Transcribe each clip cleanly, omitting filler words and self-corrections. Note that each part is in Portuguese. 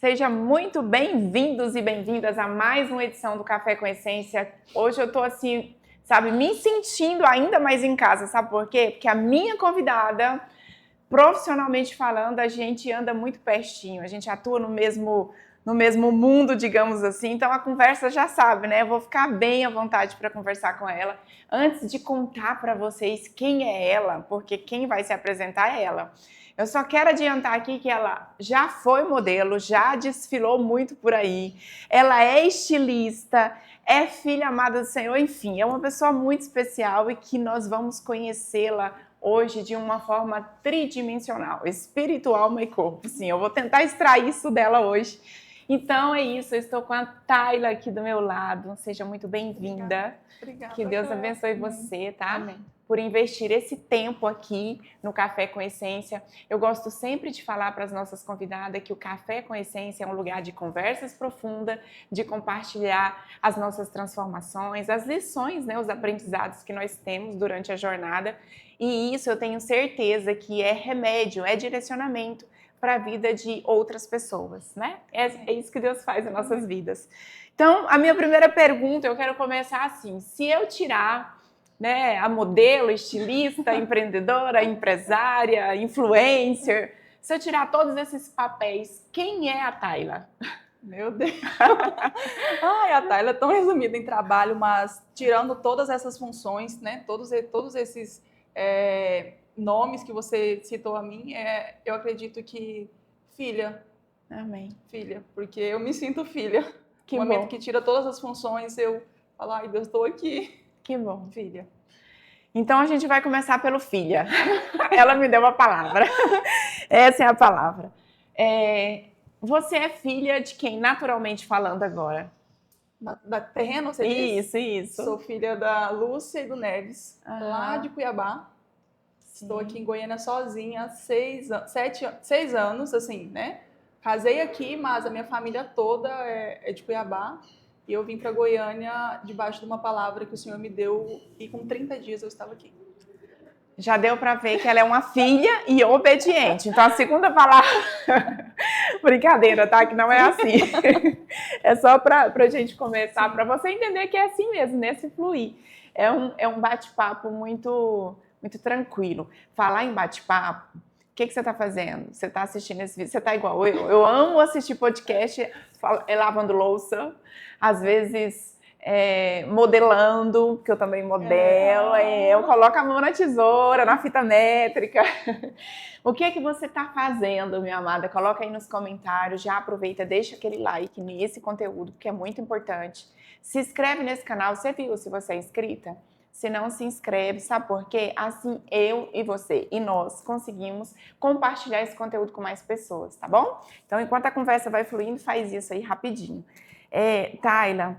Sejam muito bem-vindos e bem-vindas a mais uma edição do Café com Essência. Hoje eu tô assim, sabe, me sentindo ainda mais em casa, sabe por quê? Porque a minha convidada, profissionalmente falando, a gente anda muito pertinho, a gente atua no mesmo mundo, digamos assim, então a conversa já sabe, né? Eu vou ficar bem à vontade para conversar com ela. Antes de contar para vocês quem é ela, porque quem vai se apresentar é ela. Eu só quero adiantar aqui que ela já foi modelo, já desfilou muito por aí, ela é estilista, é filha amada do Senhor, enfim, é uma pessoa muito especial e que nós vamos conhecê-la hoje de uma forma tridimensional, espiritual, alma e corpo. Sim, eu vou tentar extrair isso dela hoje. Então é isso, eu estou com a Tayla aqui do meu lado. Seja muito bem-vinda. Obrigada. Que Deus abençoe você, tá? Amém. Por investir esse tempo aqui no Café com Essência. Eu gosto sempre de falar para as nossas convidadas que o Café com Essência é um lugar de conversas profundas, de compartilhar as nossas transformações, as lições, né, os aprendizados que nós temos durante a jornada. E isso eu tenho certeza que é remédio, é direcionamento para a vida de outras pessoas, né? É isso que Deus faz nas nossas vidas. Então, a minha primeira pergunta, eu quero começar assim: se eu tirar, né, a modelo, estilista, empreendedora, empresária, influencer, se eu tirar todos esses papéis, quem é a Tayla? Meu Deus. Ai, a Tayla é tão resumida em trabalho, mas tirando todas essas funções, né, todos esses nomes que você citou a mim, eu acredito que filha. Amém. Filha, porque eu me sinto filha. Que no momento bom. que tira todas as funções, eu falo, ai Deus, estou aqui. Que bom. Filha. Então a gente vai começar pelo filha. Ela me deu uma palavra. Essa é a palavra. Você é filha de quem, naturalmente falando agora? Da Terreno, você diz? Isso. Sou filha da Lúcia e do Neves, lá de Cuiabá. Sim. Estou aqui em Goiânia sozinha há 6 anos, assim, né? Casei aqui, mas a minha família toda é de Cuiabá. E eu vim para Goiânia debaixo de uma palavra que o Senhor me deu e com 30 dias eu estava aqui. Já deu para ver que ela é uma filha e obediente. Então a segunda palavra... Brincadeira, tá? Que não é assim. É só para a gente começar, para você entender que é assim mesmo, nesse fluir. É um bate-papo muito, muito tranquilo. Falar em bate-papo, o que você está fazendo? Você está assistindo esse vídeo? Você está igual eu. Eu amo assistir podcast lavando louça, às vezes modelando, que eu também modelo. Eu coloco a mão na tesoura, na fita métrica. O que é que você está fazendo, minha amada? Coloca aí nos comentários, já aproveita, deixa aquele like nesse conteúdo, porque é muito importante. Se inscreve nesse canal, você viu se você é inscrita? Se não se inscreve, sabe por quê? Assim eu e você e nós conseguimos compartilhar esse conteúdo com mais pessoas, tá bom? Então, enquanto a conversa vai fluindo, faz isso aí rapidinho. Tayla,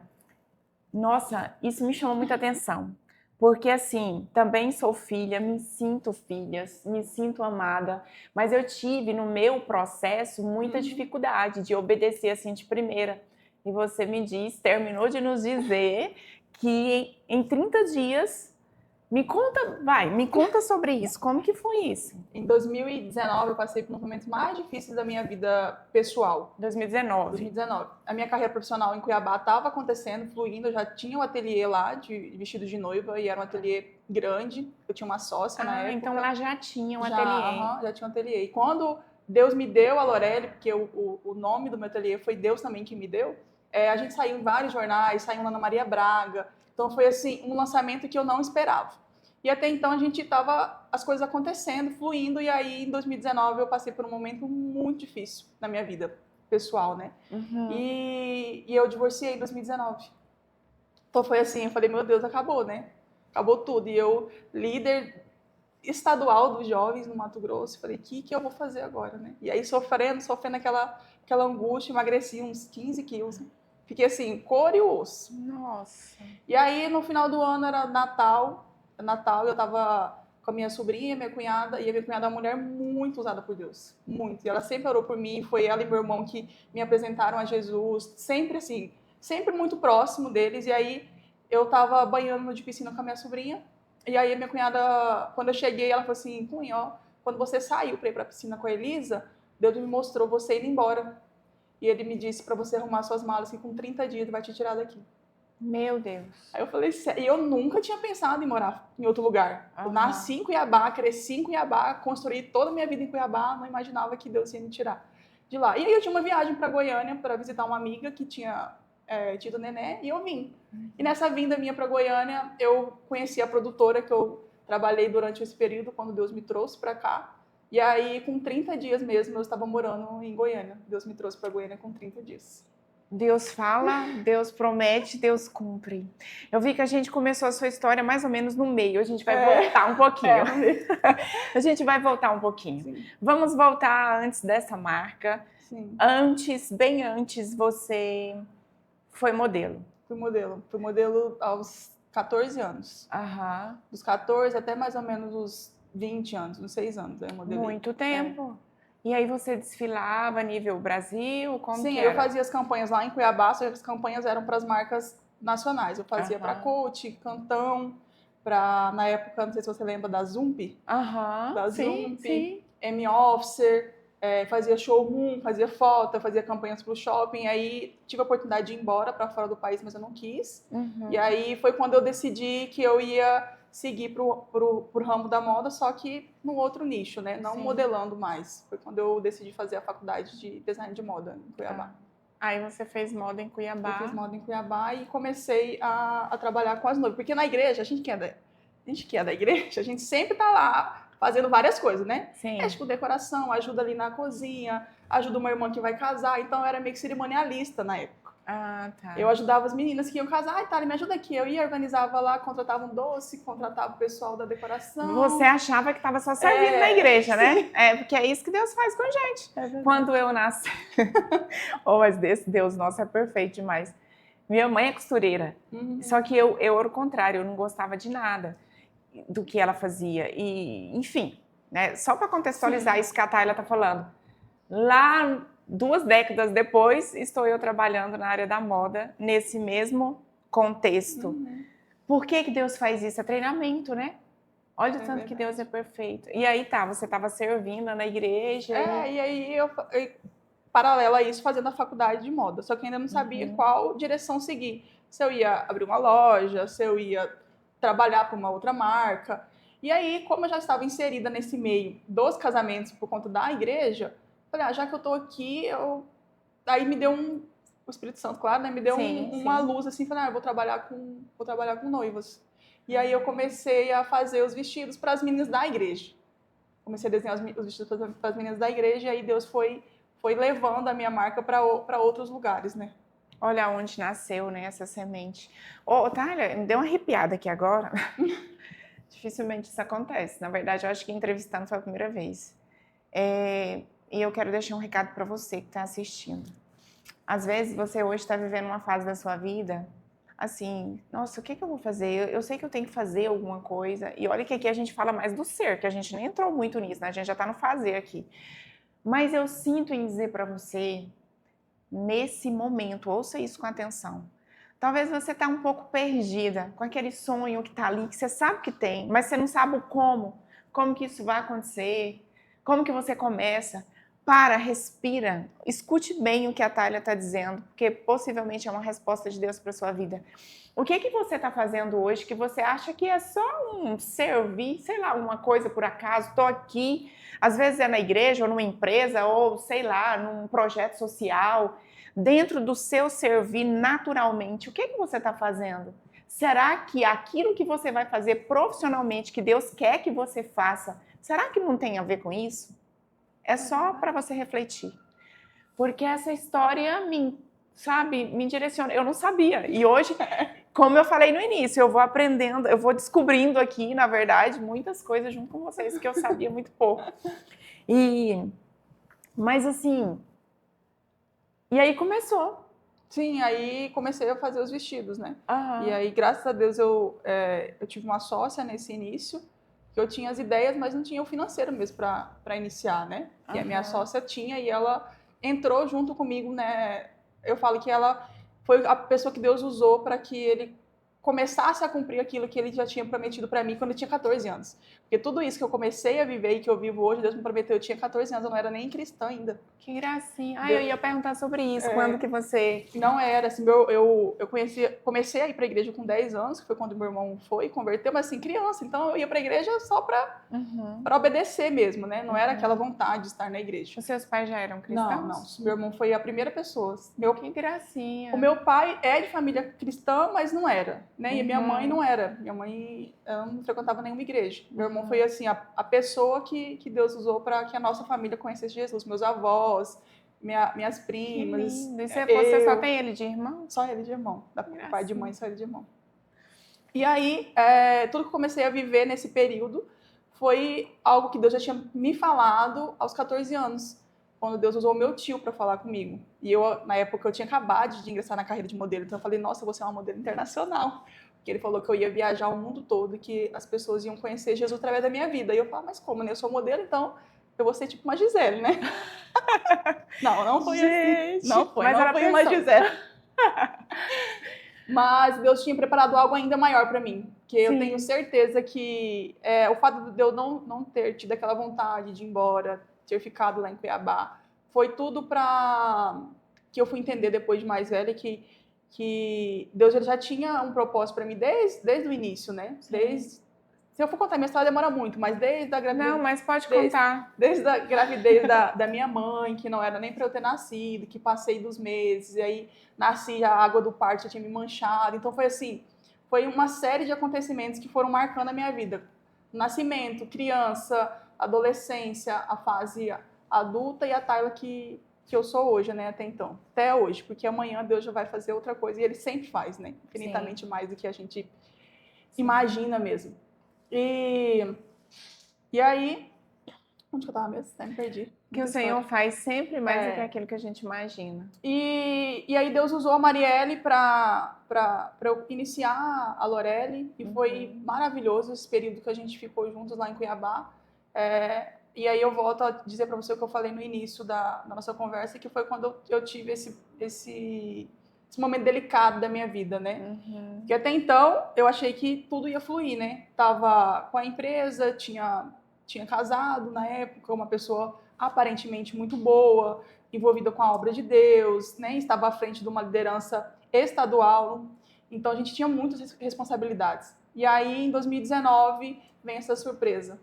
nossa, isso me chamou muita atenção. Porque, assim, também sou filha, me sinto amada, mas eu tive no meu processo muita dificuldade de obedecer assim de primeira. E você me terminou de nos dizer que em 30 dias, me conta sobre isso, como que foi isso? Em 2019, eu passei por um dos momentos mais difíceis da minha vida pessoal. 2019. A minha carreira profissional em Cuiabá estava acontecendo, fluindo. Eu já tinha um ateliê lá de vestido de noiva e era um ateliê grande. Eu tinha uma sócia na época. Então lá já tinha um ateliê. Já tinha um ateliê. E quando Deus me deu a Lorelle, porque o nome do meu ateliê foi Deus também que me deu, a gente saiu em vários jornais, saiu na Ana Maria Braga. Então foi assim um lançamento que eu não esperava. E até então a gente tava as coisas acontecendo, fluindo, e aí em 2019 eu passei por um momento muito difícil na minha vida pessoal, né? E eu divorciei em 2019. Então foi assim, eu falei, meu Deus, acabou, né? Acabou tudo. E eu, líder estadual dos jovens no Mato Grosso, falei, o que eu vou fazer agora, né? E aí sofrendo aquela angústia, emagreci uns 15 quilos. Fiquei assim, cor e osso. Nossa. E aí no final do ano era Natal, eu tava com a minha sobrinha, minha cunhada, e a minha cunhada é uma mulher muito usada por Deus, muito. E ela sempre orou por mim, foi ela e meu irmão que me apresentaram a Jesus, sempre assim, sempre muito próximo deles. E aí eu tava banhando de piscina com a minha sobrinha, e aí a minha cunhada, quando eu cheguei, ela falou assim, Cunha, ó, quando você saiu para ir para a piscina com a Elisa, Deus me mostrou você indo embora. e ele me disse para você arrumar suas malas que com 30 dias ele vai te tirar daqui. Meu Deus. Aí eu falei, sério, e eu nunca tinha pensado em morar em outro lugar. Eu nasci em Cuiabá, cresci em Cuiabá, construí toda a minha vida em Cuiabá, não imaginava que Deus ia me tirar de lá. E aí eu tinha uma viagem para Goiânia para visitar uma amiga que tinha tido neném, e eu vim. E nessa vinda minha para Goiânia, eu conheci a produtora que eu trabalhei durante esse período, quando Deus me trouxe para cá. E aí, com 30 dias mesmo, eu estava morando em Goiânia. Deus me trouxe para Goiânia com 30 dias. Deus fala, Deus promete, Deus cumpre. Eu vi que a gente começou a sua história mais ou menos no meio. A gente vai voltar um pouquinho. A gente vai voltar um pouquinho. Sim. Vamos voltar antes dessa marca. Sim. Antes, bem antes, você foi modelo. Fui modelo aos 14 anos. Aham. Dos 14 até mais ou menos os 20 anos, uns 6 anos. Aí eu modelei. Muito tempo. E aí você desfilava a nível Brasil? Como Sim, que eu era? fazia as campanhas lá em Cuiabá, só que as campanhas eram para as marcas nacionais. Eu fazia para Aham. Coach, Cantão, na época, não sei se você lembra da Zump, Aham. da Sim, Zump, sim. M-Officer, fazia showroom, fazia foto, fazia campanhas para o shopping. Aí tive a oportunidade de ir embora para fora do país, mas eu não quis. Uhum. E aí foi quando eu decidi que eu ia seguir pro ramo da moda, só que num outro nicho, né? Não Sim. modelando mais. Foi quando eu decidi fazer a faculdade de design de moda em Cuiabá. Aí você fez moda em Cuiabá. Eu fiz moda em Cuiabá e comecei a trabalhar com as noivas. Porque na igreja, a gente que é da igreja, a gente sempre tá lá fazendo várias coisas, né? Sim. Tipo decoração, ajuda ali na cozinha, ajuda uma irmã que vai casar. Então eu era meio que cerimonialista na época. Ah, tá. Eu ajudava as meninas que iam casar. Ai, Thali, me ajuda aqui. Eu ia, organizava lá, contratava um doce, contratava o pessoal da decoração. Você achava que estava só servindo na igreja, né? Porque é isso que Deus faz com a gente. Quando eu nasci... mas desse Deus nosso é perfeito demais. Minha mãe é costureira. Só que eu era o contrário. Eu não gostava de nada do que ela fazia. E, enfim, né? Só para contextualizar isso que a Thayla está falando. Lá... 2 décadas depois, estou eu trabalhando na área da moda, nesse mesmo contexto. Por que Deus faz isso? É treinamento, né? Olha o tanto que Deus é perfeito. E aí você estava servindo na igreja. E aí eu paralelo a isso, fazendo a faculdade de moda. Só que ainda não sabia qual direção seguir. Se eu ia abrir uma loja, se eu ia trabalhar para uma outra marca. E aí, como eu já estava inserida nesse meio dos casamentos por conta da igreja, falei, já que eu tô aqui, aí me deu o Espírito Santo, claro, né? Me deu uma luz assim, falei, eu vou trabalhar com noivas. E aí eu comecei a fazer os vestidos para as meninas da igreja. Comecei a desenhar os vestidos para as meninas da igreja, e aí Deus foi levando a minha marca para outros lugares, né? Olha onde nasceu, né, essa semente. Thalia, me deu uma arrepiada aqui agora. Dificilmente isso acontece. Na verdade, eu acho que entrevistando foi a primeira vez. E eu quero deixar um recado para você que está assistindo. Às vezes você hoje está vivendo uma fase da sua vida, assim, nossa, o que eu vou fazer? Eu sei que eu tenho que fazer alguma coisa. E olha que aqui a gente fala mais do ser, que a gente nem entrou muito nisso, né? A gente já está no fazer aqui. Mas eu sinto em dizer para você, nesse momento, ouça isso com atenção. Talvez você está um pouco perdida com aquele sonho que está ali, que você sabe que tem, mas você não sabe como que isso vai acontecer, como que você começa. Para, respira, escute bem o que a Thayla está dizendo, porque possivelmente é uma resposta de Deus para a sua vida. O que você está fazendo hoje que você acha que é só servir, sei lá, uma coisa por acaso, estou aqui, às vezes é na igreja ou numa empresa ou, sei lá, num projeto social, dentro do seu servir naturalmente, o que você está fazendo? Será que aquilo que você vai fazer profissionalmente, que Deus quer que você faça, será que não tem a ver com isso? É só para você refletir. Porque essa história me direciona. Eu não sabia. E hoje, como eu falei no início, eu vou aprendendo, eu vou descobrindo aqui, na verdade, muitas coisas junto com vocês que eu sabia muito pouco. Mas assim... E aí começou. Sim, aí comecei a fazer os vestidos, né? Uhum. E aí, graças a Deus, eu tive uma sócia nesse início, que eu tinha as ideias, mas não tinha o financeiro mesmo para iniciar, né? E a minha sócia tinha, e ela entrou junto comigo, né? Eu falo que ela foi a pessoa que Deus usou para que ele começasse a cumprir aquilo que ele já tinha prometido para mim quando eu tinha 14 anos. Porque tudo isso que eu comecei a viver e que eu vivo hoje, Deus me prometeu, eu tinha 14 anos, eu não era nem cristã ainda. Que gracinha. Eu ia perguntar sobre isso. Quando que você... Não era, assim, eu comecei a ir para a igreja com 10 anos, que foi quando meu irmão foi, converteu, mas assim, criança. Então eu ia para a igreja só para obedecer mesmo, né? Não era aquela vontade de estar na igreja. Os seus pais já eram cristãos? Não. Meu irmão foi a primeira pessoa. Que gracinha. O meu pai é de família cristã, mas não era, né? E a minha mãe não era. Minha mãe não frequentava nenhuma igreja. Meu irmão foi, assim, a pessoa que Deus usou para que a nossa família conhecesse Jesus. Meus avós, minhas primas. Que lindo. E você só tem ele de irmão? Só ele de irmão. Pai de mãe, só ele de irmão. E aí, tudo que eu comecei a viver nesse período foi algo que Deus já tinha me falado aos 14 anos, quando Deus usou o meu tio para falar comigo. E eu, na época, eu tinha acabado de ingressar na carreira de modelo, então eu falei, nossa, eu vou ser uma modelo internacional. Porque ele falou que eu ia viajar o mundo todo e que as pessoas iam conhecer Jesus através da minha vida. E eu falei, mas como, né? Eu sou modelo, então eu vou ser tipo uma Gisele, né? Não foi Gente, assim. Não foi mas uma Gisele. Mas Deus tinha preparado algo ainda maior para mim. Que eu tenho certeza que o fato de eu não ter tido aquela vontade de ir embora, ter ficado lá em Cuiabá, foi tudo para que eu fui entender depois de mais velha que Deus já tinha um propósito para mim desde o início, né? Se eu for contar minha história, demora muito, mas desde a gravidez... Não, mas pode contar. Desde a gravidez da minha mãe, que não era nem para eu ter nascido, que passei dos meses, e aí nasci, a água do parto já tinha me manchado. Então foi assim, foi uma série de acontecimentos que foram marcando a minha vida. Nascimento, criança, adolescência, a fase adulta e a Tayla que eu sou hoje, né, até então. Até hoje, porque amanhã Deus já vai fazer outra coisa, e Ele sempre faz, né? Infinitamente mais do que a gente imagina mesmo. E aí, onde que eu tava mesmo? Me perdi. Que o Senhor faz sempre mais do que aquilo que a gente imagina. E aí Deus usou a Marielle para eu iniciar a Lorelle, e foi maravilhoso esse período que a gente ficou juntos lá em Cuiabá. E aí eu volto a dizer para você o que eu falei no início da nossa conversa, que foi quando eu tive esse momento delicado da minha vida, né? Porque até então eu achei que tudo ia fluir, né? Tava com a empresa, tinha casado na época, uma pessoa aparentemente muito boa, envolvida com a obra de Deus, né? Estava à frente de uma liderança estadual, então a gente tinha muitas responsabilidades. E aí em 2019 vem essa surpresa.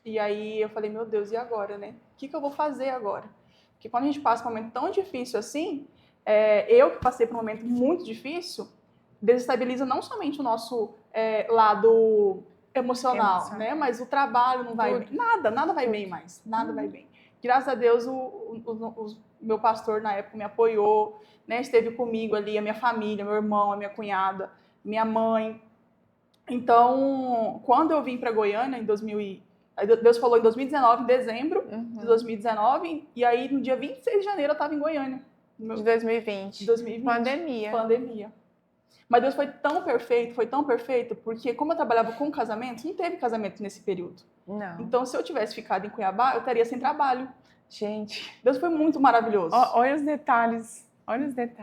E aí eu falei, meu Deus, e agora, né? O que eu vou fazer agora? Porque quando a gente passa por um momento tão difícil assim, eu que passei por um momento muito difícil, desestabiliza não somente o nosso lado emocional, né? Mas o trabalho não vai bem. Nada vai bem mais. Nada vai bem. Graças a Deus, o meu pastor na época me apoiou, né? Esteve comigo ali, a minha família, meu irmão, a minha cunhada, minha mãe. Então, quando eu vim para Goiânia, Deus falou em 2019, em dezembro de 2019, e aí no dia 26 de janeiro eu estava em Goiânia. De 2020. Pandemia. Mas Deus foi tão perfeito, porque como eu trabalhava com casamento, não teve casamento nesse período. Não. Então, se eu tivesse ficado em Cuiabá, eu estaria sem trabalho. Gente. Deus foi muito maravilhoso. Olha os detalhes.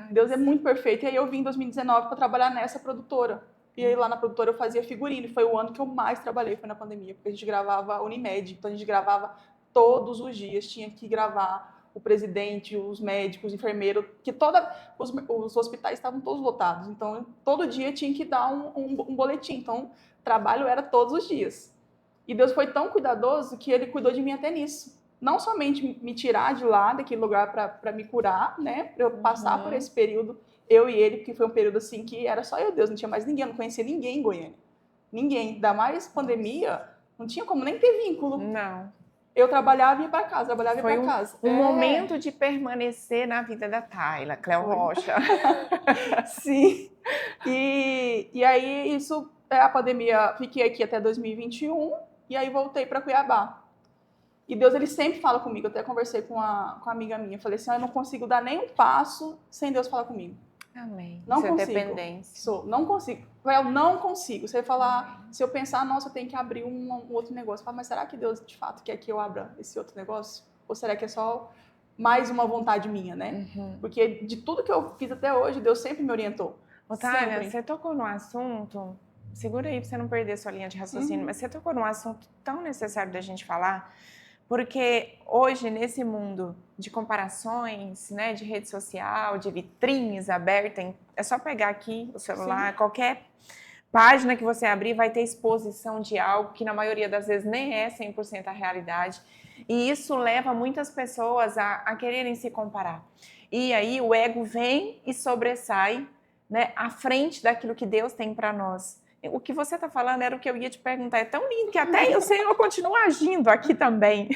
Deus é muito perfeito. E aí eu vim em 2019 para trabalhar nessa produtora. E aí lá na produtora eu fazia figurino. Foi o ano que eu mais trabalhei, foi na pandemia. Porque a gente gravava Unimed. Então a gente gravava todos os dias. Tinha que gravar o presidente, os médicos, enfermeiros, que os hospitais estavam todos lotados. Então, todo dia tinha que dar um boletim. Então, o trabalho era todos os dias. E Deus foi tão cuidadoso que Ele cuidou de mim até nisso. Não somente me tirar de lá, daquele lugar para me curar, né? Para eu passar por esse período, eu e Ele, porque foi um período assim que era só eu e Deus, não tinha mais ninguém, eu não conhecia ninguém em Goiânia. Ninguém. Ainda mais pandemia, não tinha como nem ter vínculo. Não. Eu trabalhava e ia para casa, trabalhava e ia para casa. Foi um momento de permanecer na vida da Tayla, Cléo Rocha. Sim. E aí, a pandemia, fiquei aqui até 2021, e aí voltei para Cuiabá. E Deus, Ele sempre fala comigo. Eu até conversei com uma amiga minha, falei assim, eu não consigo dar nem um passo sem Deus falar comigo. Amém. Não consigo. Dependência. Não consigo. Eu não consigo. Você vai falar, se eu pensar, nossa, eu tenho que abrir um outro negócio. Eu falo, mas será que Deus, de fato, quer que eu abra esse outro negócio? Ou será que é só mais uma vontade minha, né? Porque de tudo que eu fiz até hoje, Deus sempre me orientou. Otávia, Sempre. você tocou no assunto, segura aí para você não perder sua linha de raciocínio, mas você tocou num assunto tão necessário da gente falar, porque hoje, nesse mundo de comparações, né, de rede social, de vitrines abertas, é só pegar aqui o celular, qualquer página que você abrir vai ter exposição de algo que na maioria das vezes nem é 100% a realidade. E isso leva muitas pessoas a quererem se comparar. E aí o ego vem e sobressai, né, à frente daquilo que Deus tem para nós. O que você está falando era o que eu ia te perguntar. É tão lindo que até o Senhor continua agindo aqui também.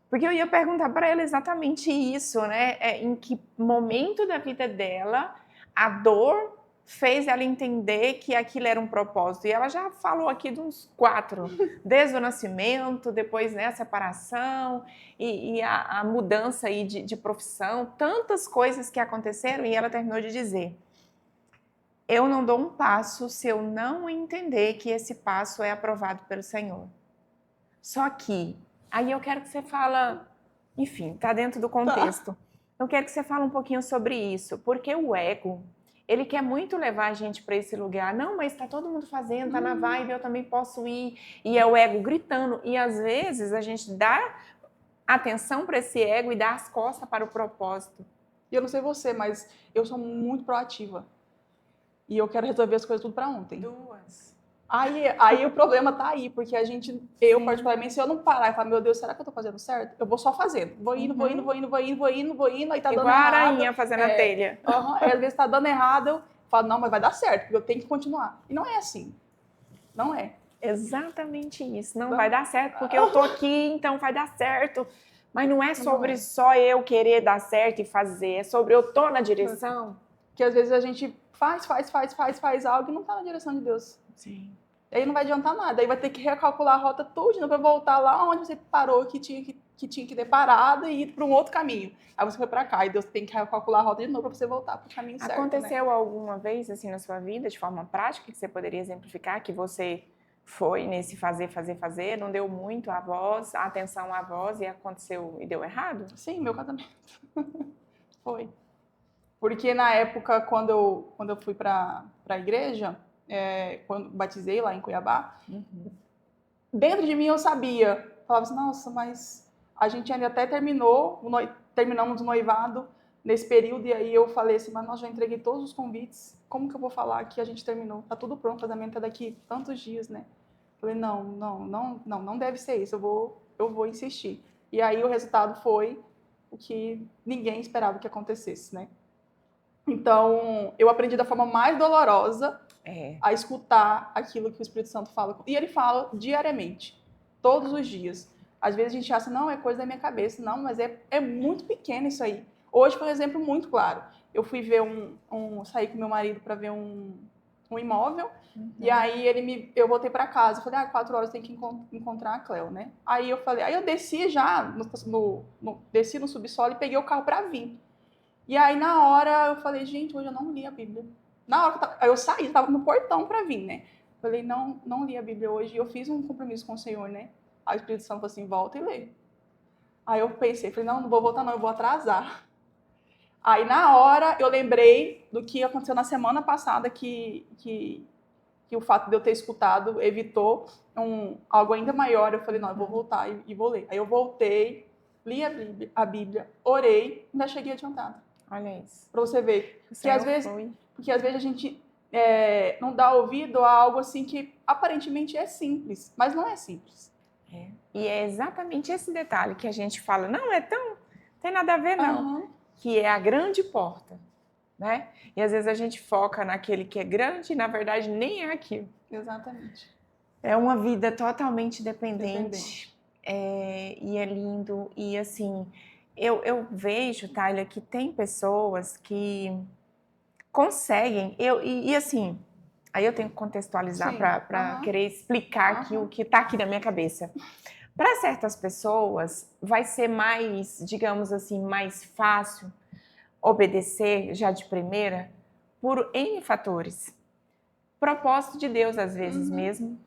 Porque eu ia perguntar para ela exatamente isso, né? Em que momento da vida dela a dor fez ela entender que aquilo era um propósito. E ela já falou aqui de uns 4, desde o nascimento, depois, né, a separação e a mudança aí de profissão, tantas coisas que aconteceram, e ela terminou de dizer: eu não dou um passo se eu não entender que esse passo é aprovado pelo Senhor. Só que, aí eu quero que você fala, enfim, tá dentro do contexto. Eu quero que você fale um pouquinho sobre isso, porque o ego, ele quer muito levar a gente para esse lugar. Não, mas tá todo mundo fazendo, tá na vibe, eu também posso ir. E é o ego gritando. E às vezes a gente dá atenção para esse ego e dá as costas para o propósito. E eu não sei você, mas eu sou muito proativa. E eu quero resolver as coisas tudo para ontem. 2. Aí o problema tá aí, porque eu particularmente, se eu não parar e falar, meu Deus, será que eu tô fazendo certo? Eu vou só fazendo. Vou indo, aí tá dando Igual a errado. arainha fazendo a telha. Aí às vezes tá dando errado, eu falo, não, mas vai dar certo, porque eu tenho que continuar. E não é assim. Não é. Exatamente isso. Não vai dar certo, porque eu tô aqui, então vai dar certo. Mas não é sobre só eu querer dar certo e fazer, é sobre eu tô na direção. Que às vezes a gente faz algo e não tá na direção de Deus. Sim. Aí não vai adiantar nada. Aí vai ter que recalcular a rota toda para voltar lá onde você parou, que tinha que ter parado e ir para um outro caminho. Aí você foi para cá e Deus tem que recalcular a rota de novo para você voltar para o caminho certo. Aconteceu alguma vez assim na sua vida, de forma prática, que você poderia exemplificar, que você foi nesse fazer, não deu muito a atenção à voz e aconteceu e deu errado? Sim, meu casamento. Foi. Porque na época, quando eu fui para a igreja, quando batizei lá em Cuiabá, dentro de mim eu sabia, falava assim, nossa, mas a gente ainda até terminamos o noivado nesse período, e aí eu falei assim, mas nós já entreguei todos os convites, como que eu vou falar que a gente terminou? Tá tudo pronto, o casamento é daqui tantos dias, né? Falei, não deve ser isso, eu vou insistir. E aí o resultado foi o que ninguém esperava que acontecesse, né? Então, eu aprendi da forma mais dolorosa a escutar aquilo que o Espírito Santo fala. E ele fala diariamente, todos os dias. Às vezes a gente acha, não, é coisa da minha cabeça. Não, mas é muito pequeno isso aí. Hoje foi um exemplo muito claro. Eu fui ver saí com meu marido para ver um imóvel, e aí eu voltei para casa. Eu falei, 4 horas tem que encontrar a Cleo, né? Aí eu desci já, desci no subsolo e peguei o carro para vir. E aí, na hora, eu falei, gente, hoje eu não li a Bíblia. Na hora que eu saí, eu tava no portão pra vir, né? Falei, não li a Bíblia hoje. E eu fiz um compromisso com o Senhor, né? Aí o Espírito Santo falou assim, volta e lê. Aí eu pensei, falei, não vou voltar não, eu vou atrasar. Aí, na hora, eu lembrei do que aconteceu na semana passada, que o fato de eu ter escutado evitou algo ainda maior. Eu falei, não, eu vou voltar e vou ler. Aí eu voltei, li a Bíblia, orei, ainda cheguei adiantada. Olha isso. Pra você ver. Porque às vezes a gente não dá ouvido a algo assim que aparentemente é simples, mas não é simples. E é exatamente esse detalhe que a gente fala, não tem nada a ver não, que é a grande porta, né? E às vezes a gente foca naquele que é grande e na verdade nem é aquilo. Exatamente. É uma vida totalmente dependente. E é lindo, e assim... Eu vejo, Thalia, que tem pessoas que conseguem, e assim, aí eu tenho que contextualizar para querer explicar aqui o que está aqui na minha cabeça. Para certas pessoas, vai ser mais, digamos assim, mais fácil obedecer já de primeira por N fatores. Propósito de Deus, às vezes mesmo,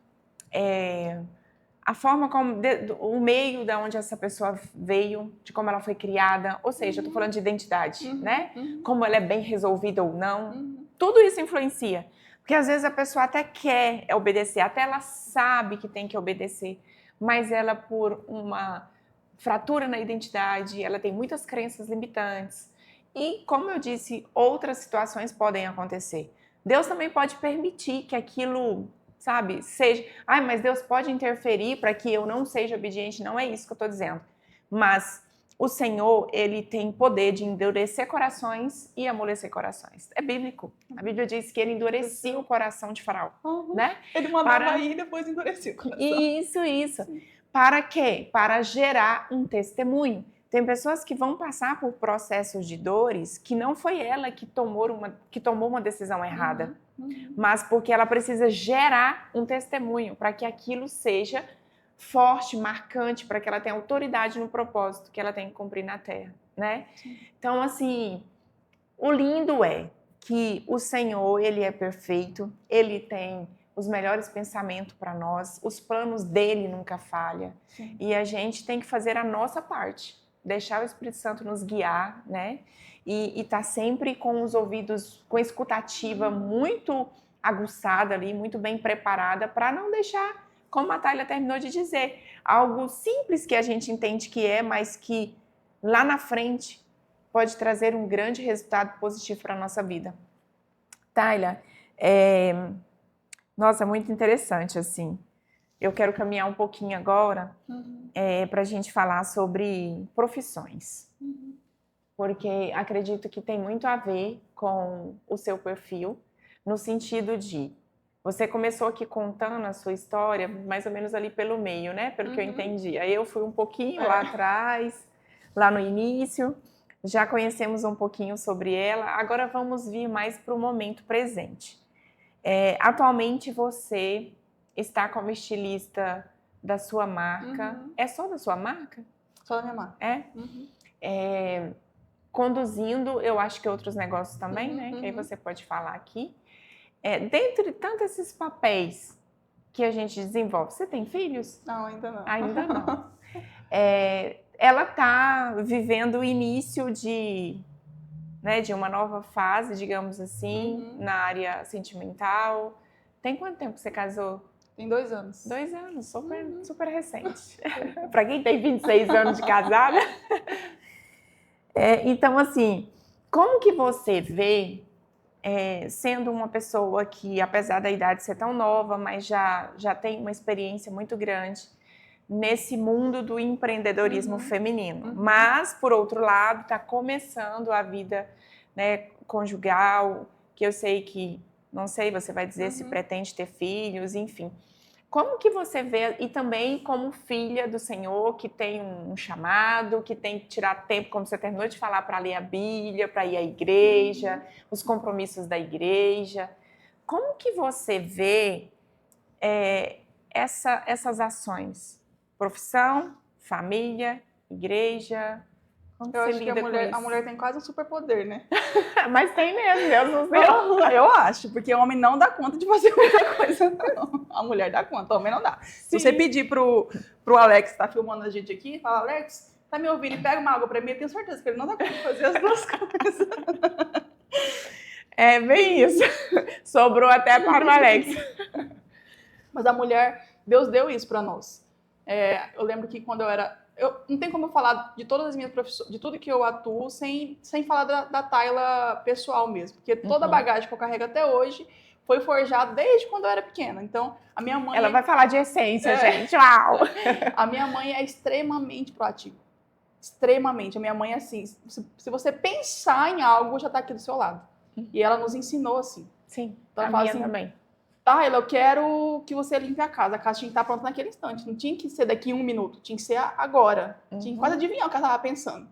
a forma como, o meio de onde essa pessoa veio, de como ela foi criada, ou seja, eu tô falando de identidade, né? Como ela é bem resolvida ou não. tudo isso influencia. Porque às vezes a pessoa até quer obedecer, até ela sabe que tem que obedecer, mas ela, por uma fratura na identidade, ela tem muitas crenças limitantes. E, como eu disse, outras situações podem acontecer. Deus também pode permitir que aquilo, sabe, seja... Ai, mas Deus pode interferir para que eu não seja obediente. Não é isso que eu estou dizendo. Mas o Senhor, ele tem poder de endurecer corações e amolecer corações. É bíblico. A Bíblia diz que ele endurecia o coração de Faraó, né? Ele mandava ir e depois endurecia o coração. Isso. Para quê? Para gerar um testemunho. Tem pessoas que vão passar por processos de dores que não foi ela que tomou uma decisão errada, mas porque ela precisa gerar um testemunho para que aquilo seja forte, marcante, para que ela tenha autoridade no propósito que ela tem que cumprir na Terra, né? Então, assim, o lindo é que o Senhor, ele é perfeito, ele tem os melhores pensamentos para nós, os planos dele nunca falham. Sim. E a gente tem que fazer a nossa parte, deixar o Espírito Santo nos guiar, né? E tá sempre com os ouvidos, com a escutativa muito aguçada ali, muito bem preparada, para não deixar, como a Thalia terminou de dizer, algo simples que a gente entende que é, mas que lá na frente pode trazer um grande resultado positivo para a nossa vida. Thalia, nossa, muito interessante, assim. Eu quero caminhar um pouquinho agora para a gente falar sobre profissões. Porque acredito que tem muito a ver com o seu perfil, no sentido de... Você começou aqui contando a sua história, mais ou menos ali pelo meio, né? Pelo que eu entendi. Aí eu fui um pouquinho lá atrás, lá no início. Já conhecemos um pouquinho sobre ela. Agora vamos vir mais para o momento presente. Atualmente você está como estilista da sua marca. É só da sua marca? Só da minha marca. Conduzindo, eu acho que outros negócios também, né? Que aí você pode falar aqui. Dentre tantos esses papéis que a gente desenvolve, você tem filhos? Não, ainda não. Ainda não. Ela está vivendo o início de uma nova fase, digamos assim, na área sentimental. Tem quanto tempo você casou? Tem 2 anos. 2 anos, super recente. Para quem tem 26 anos de casada. Então, assim, como que você vê, sendo uma pessoa que, apesar da idade ser tão nova, mas já tem uma experiência muito grande nesse mundo do empreendedorismo feminino. Mas, por outro lado, está começando a vida, né, conjugal, que eu sei que, não sei, você vai dizer se pretende ter filhos, enfim. Como que você vê, e também como filha do Senhor, que tem um chamado, que tem que tirar tempo, como você terminou de falar, para ler a Bíblia, para ir à igreja, os compromissos da igreja. Como que você vê essas ações? Profissão, família, igreja... Como eu você acho que lida a mulher tem quase um superpoder, né? Mas tem mesmo, Deus não sei. Eu acho, porque o homem não dá conta de fazer muita coisa, não. A mulher dá conta, o homem não dá. Sim. Se você pedir pro Alex, que tá filmando a gente aqui, fala, Alex, tá me ouvindo e pega uma água pra mim, eu tenho certeza que ele não dá conta de fazer as duas coisas. É bem isso. Sobrou até para o Alex. Mas a mulher, Deus deu isso pra nós. Eu lembro que quando eu era... não tem como eu falar de todas as minhas profissões, de tudo que eu atuo, sem falar da Tayla pessoal mesmo. Porque toda a bagagem que eu carrego até hoje foi forjada desde quando eu era pequena. Então, a minha mãe... Ela vai falar de essência, gente. Uau! A minha mãe é extremamente proativa. Extremamente. A minha mãe é assim, se você pensar em algo, já está aqui do seu lado. E ela nos ensinou assim. Sim, então, a minha assim, também. Tayla, eu quero que você limpe a casa. A casa tinha que estar pronta naquele instante. Não tinha que ser daqui 1 minuto. Tinha que ser agora. Tinha que quase adivinhar o que ela estava pensando.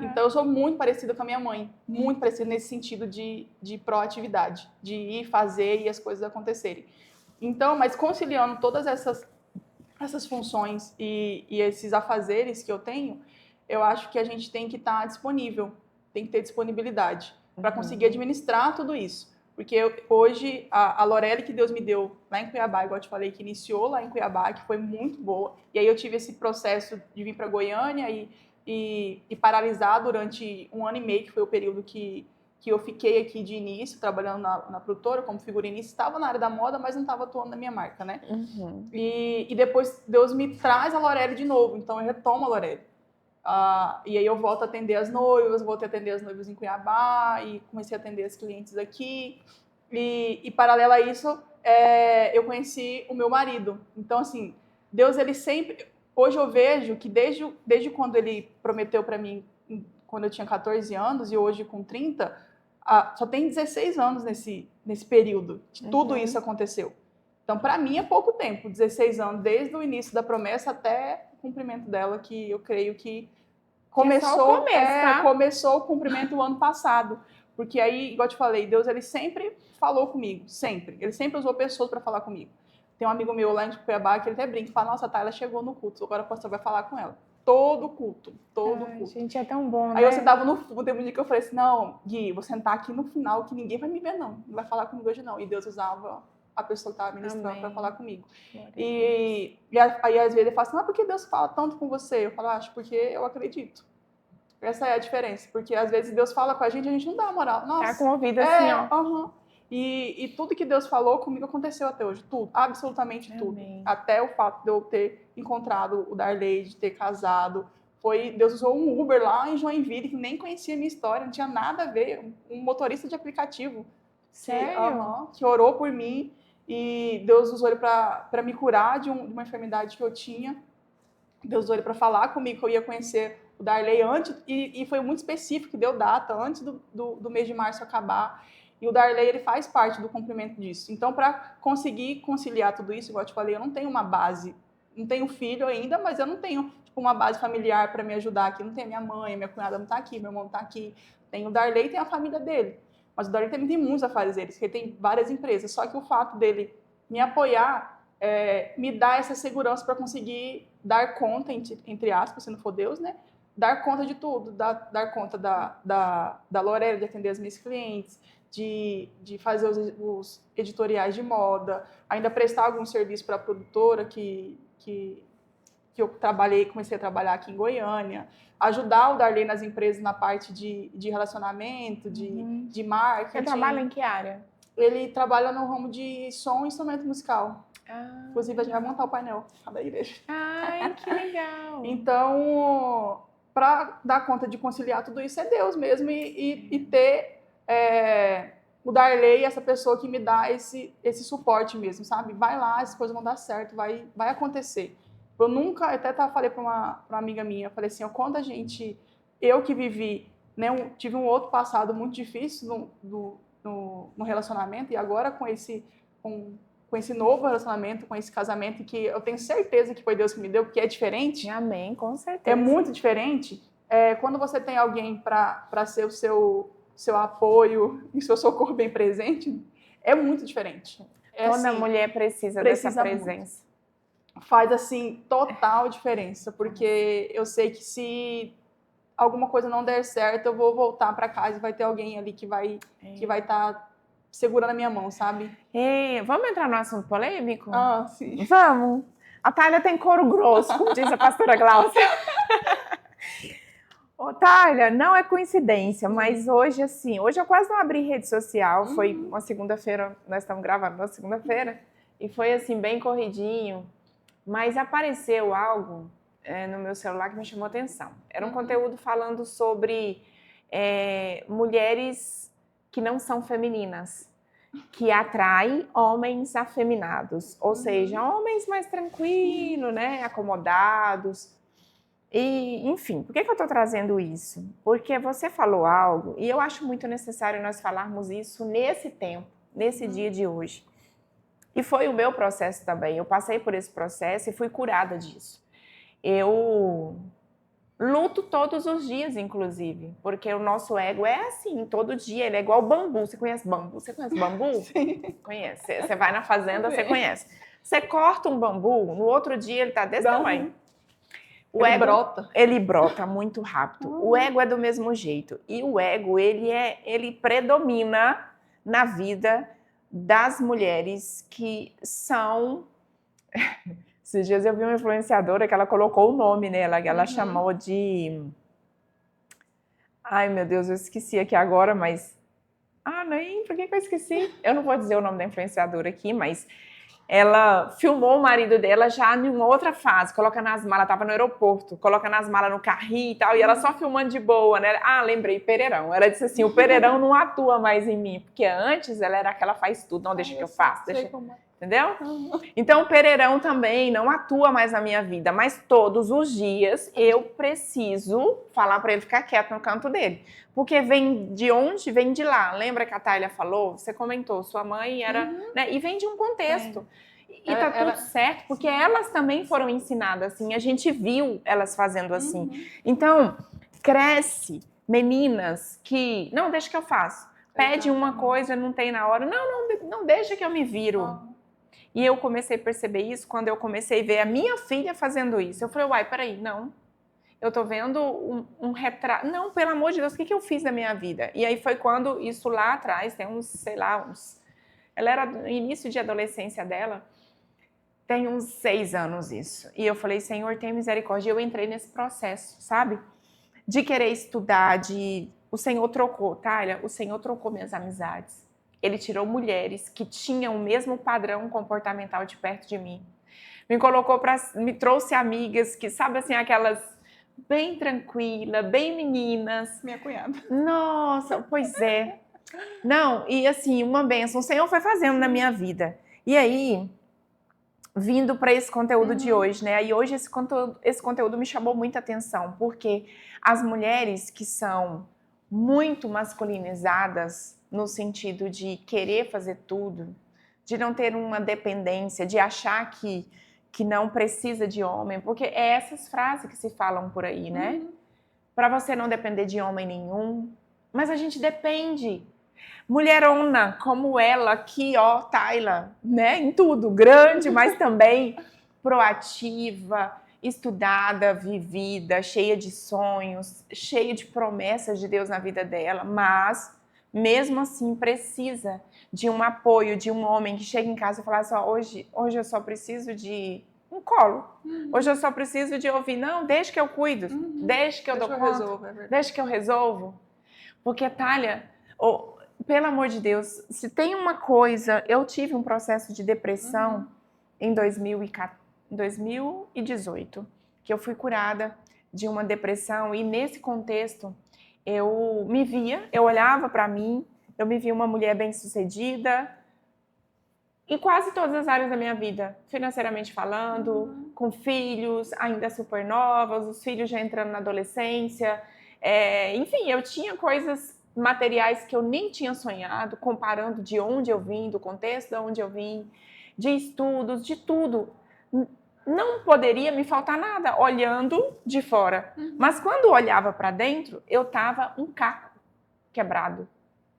Então, eu sou muito parecida com a minha mãe. Muito parecida nesse sentido de proatividade. De ir fazer e as coisas acontecerem. Então, mas conciliando todas essas funções e esses afazeres que eu tenho, eu acho que a gente tem que estar disponível. Tem que ter disponibilidade para conseguir administrar tudo isso. Porque hoje, a Lorelli que Deus me deu lá em Cuiabá, igual eu te falei, que iniciou lá em Cuiabá, que foi muito boa. E aí eu tive esse processo de vir para Goiânia e paralisar durante 1 ano e meio, que foi o período que que eu fiquei aqui de início, trabalhando na produtora como figurinista, estava na área da moda, mas não estava atuando na minha marca, né? Uhum. E depois Deus me traz a Lorelli de novo, então eu retomo a Lorelli. E aí eu volto a atender as noivas, voltei a atender as noivas em Cuiabá e comecei a atender as clientes aqui. E paralelo a isso, eu conheci o meu marido. Então, assim, Deus, ele sempre... Hoje eu vejo que desde quando ele prometeu para mim, quando eu tinha 14 anos, e hoje com 30, só tem 16 anos nesse período que tudo isso aconteceu. Então, para mim, é pouco tempo, 16 anos, desde o início da promessa até o cumprimento dela, que eu creio que começou, começou o cumprimento o ano passado. Porque aí, igual eu te falei, Deus, ele sempre falou comigo, sempre. Ele sempre usou pessoas para falar comigo. Tem um amigo meu lá em Cuiabá que ele até brinca, fala, nossa, tá, ela chegou no culto, agora a pastora vai falar com ela. Todo culto. Gente, é tão bom, Aí né? eu sentava no fundo, teve um dia que eu falei assim, não, Gui, vou sentar aqui no final, que ninguém vai me ver, não. Não vai falar comigo hoje, não. E Deus usava a pessoa que estava ministrando para falar comigo. E aí, às vezes, ele fala assim, mas por que Deus fala tanto com você? Eu falo, acho, porque eu acredito. Essa é a diferença. Porque, às vezes, Deus fala com a gente não dá moral. Nossa, tá com o ouvido assim, ó. E tudo que Deus falou comigo aconteceu até hoje. Tudo, absolutamente tudo. Amém. Até o fato de eu ter encontrado o Darley, de ter casado. Deus usou um Uber lá em Joinville, que nem conhecia a minha história, não tinha nada a ver. Um motorista de aplicativo. Sério? Que orou por mim. E Deus usou ele para me curar de uma enfermidade que eu tinha. Deus usou ele para falar comigo que eu ia conhecer o Darley antes, e foi muito específico, deu data, antes do mês de março acabar. E o Darley, ele faz parte do cumprimento disso. Então, para conseguir conciliar tudo isso, igual eu te falei, eu não tenho uma base, não tenho filho ainda, mas eu não tenho uma base familiar para me ajudar aqui. Eu não tenho minha mãe, minha cunhada não está aqui, meu irmão não está aqui. Tem o Darley e tem a família dele. Mas o Darley também tem muitos afazeres, porque ele tem várias empresas. Só que o fato dele me apoiar me dá essa segurança para conseguir dar conta, entre aspas, se não for Deus, né? Dar conta de tudo, dar conta da Lorelli, de atender as minhas clientes, de fazer os editoriais de moda, ainda prestar algum serviço para a produtora que eu comecei a trabalhar aqui em Goiânia, ajudar o Darley nas empresas na parte de relacionamento, de marketing. Você trabalha em que área? Ele trabalha no ramo de som e instrumento musical. Inclusive, a gente vai montar o painel da igreja. Ai, que legal! Então, para dar conta de conciliar tudo isso é Deus mesmo e ter o Darley, essa pessoa que me dá esse suporte mesmo, sabe? Vai lá, as coisas vão dar certo, vai acontecer. Eu nunca, até falei para uma amiga minha, falei assim, quando eu que vivi, né, tive um outro passado muito difícil no relacionamento, e agora com esse novo relacionamento, com esse casamento, que eu tenho certeza que foi Deus que me deu, porque é diferente. Amém, com certeza. É muito diferente. Quando você tem alguém para ser o seu apoio e seu socorro bem presente, é muito diferente. Toda assim, mulher precisa dessa presença. Muito. Faz, assim, total diferença, porque eu sei que se alguma coisa não der certo, eu vou voltar para casa e vai ter alguém ali que vai estar segurando a minha mão, sabe? Vamos entrar no assunto polêmico? Sim. Vamos. A Thalia tem couro grosso, como diz a pastora Glaucia. Ô, Thalia, não é coincidência, mas hoje, assim, hoje eu quase não abri rede social, foi uma segunda-feira, nós estamos gravando na segunda-feira, e foi, assim, bem corridinho, mas apareceu algo no meu celular que me chamou a atenção. Era um conteúdo falando sobre mulheres que não são femininas, que atrai homens afeminados, ou seja, homens mais tranquilos, né, acomodados. E, enfim, por que eu estou trazendo isso? Porque você falou algo, e eu acho muito necessário nós falarmos isso nesse tempo, nesse dia de hoje. E foi o meu processo também, eu passei por esse processo e fui curada disso. Eu luto todos os dias, inclusive, porque o nosso ego é assim, todo dia, ele é igual bambu. Você conhece bambu? Você conhece bambu? Sim. Conhece. Você vai na fazenda, você conhece. Você corta um bambu, no outro dia ele tá desse tamanho. Ele brota muito rápido. O ego é do mesmo jeito. E o ego, ele predomina na vida das mulheres que são... Esses dias eu vi uma influenciadora que ela colocou o nome nela, ela chamou de... Ai, meu Deus, eu esqueci aqui agora, mas falando aí? Por que eu esqueci? Eu não vou dizer o nome da influenciadora aqui, mas ela filmou o marido dela já em uma outra fase, coloca nas malas, tava no aeroporto, coloca nas malas no carrinho e tal, e ela só filmando de boa, né? Ah, lembrei, Pereirão. Ela disse assim, o Pereirão não atua mais em mim, porque antes ela era aquela faz tudo, não, deixa que eu faço, deixa... Entendeu? Então o Pereirão também não atua mais na minha vida, mas todos os dias eu preciso falar para ele ficar quieto no canto dele. Porque vem de onde? Vem de lá. Lembra que a Tayla falou? Você comentou, sua mãe era... Né? E vem de um contexto. E tá tudo certo, porque elas também foram ensinadas assim, a gente viu elas fazendo assim. Então, cresce meninas que... Não, deixa que eu faço. Pede uma coisa, não tem na hora. Não deixa que eu me viro. E eu comecei a perceber isso quando eu comecei a ver a minha filha fazendo isso. Eu falei, uai, peraí, não. Eu tô vendo um retrato. Não, pelo amor de Deus, o que eu fiz da minha vida? E aí foi quando isso lá atrás, tem uns, sei lá, ela era no início de adolescência dela, tem uns 6 anos isso. E eu falei, Senhor, tem misericórdia. E eu entrei nesse processo, sabe? De querer estudar, O Senhor trocou, Tayla, o Senhor trocou minhas amizades. Ele tirou mulheres que tinham o mesmo padrão comportamental de perto de mim. Me trouxe amigas que, sabe assim, aquelas bem tranquilas, bem meninas. Minha cunhada. Nossa, pois é. Não, e assim, uma bênção. O Senhor foi fazendo na minha vida. E aí, vindo para esse conteúdo de hoje, né? E hoje esse conteúdo me chamou muita atenção, porque as mulheres que são muito masculinizadas, no sentido de querer fazer tudo, de não ter uma dependência, de achar que não precisa de homem, porque é essas frases que se falam por aí, né? Para você não depender de homem nenhum, mas a gente depende. Mulherona como ela aqui, ó, Tayla, né? Em tudo, grande, mas também proativa, estudada, vivida, cheia de sonhos, cheia de promessas de Deus na vida dela, mas mesmo assim precisa de um apoio, de um homem que chega em casa e fala assim, ó, hoje eu só preciso de um colo. Hoje eu só preciso de ouvir, não, deixa que eu cuido, deixa que eu dou conta, deixa que eu resolvo. Porque, Tayla, pelo amor de Deus, se tem uma coisa, eu tive um processo de depressão em 2018, que eu fui curada de uma depressão e nesse contexto eu me via, eu olhava para mim, eu me via uma mulher bem-sucedida em quase todas as áreas da minha vida, financeiramente falando, com filhos ainda super novos, os filhos já entrando na adolescência, enfim, eu tinha coisas materiais que eu nem tinha sonhado, comparando de onde eu vim, do contexto de onde eu vim, de estudos, de tudo. Não poderia me faltar nada olhando de fora. Mas quando eu olhava para dentro, eu tava um caco quebrado.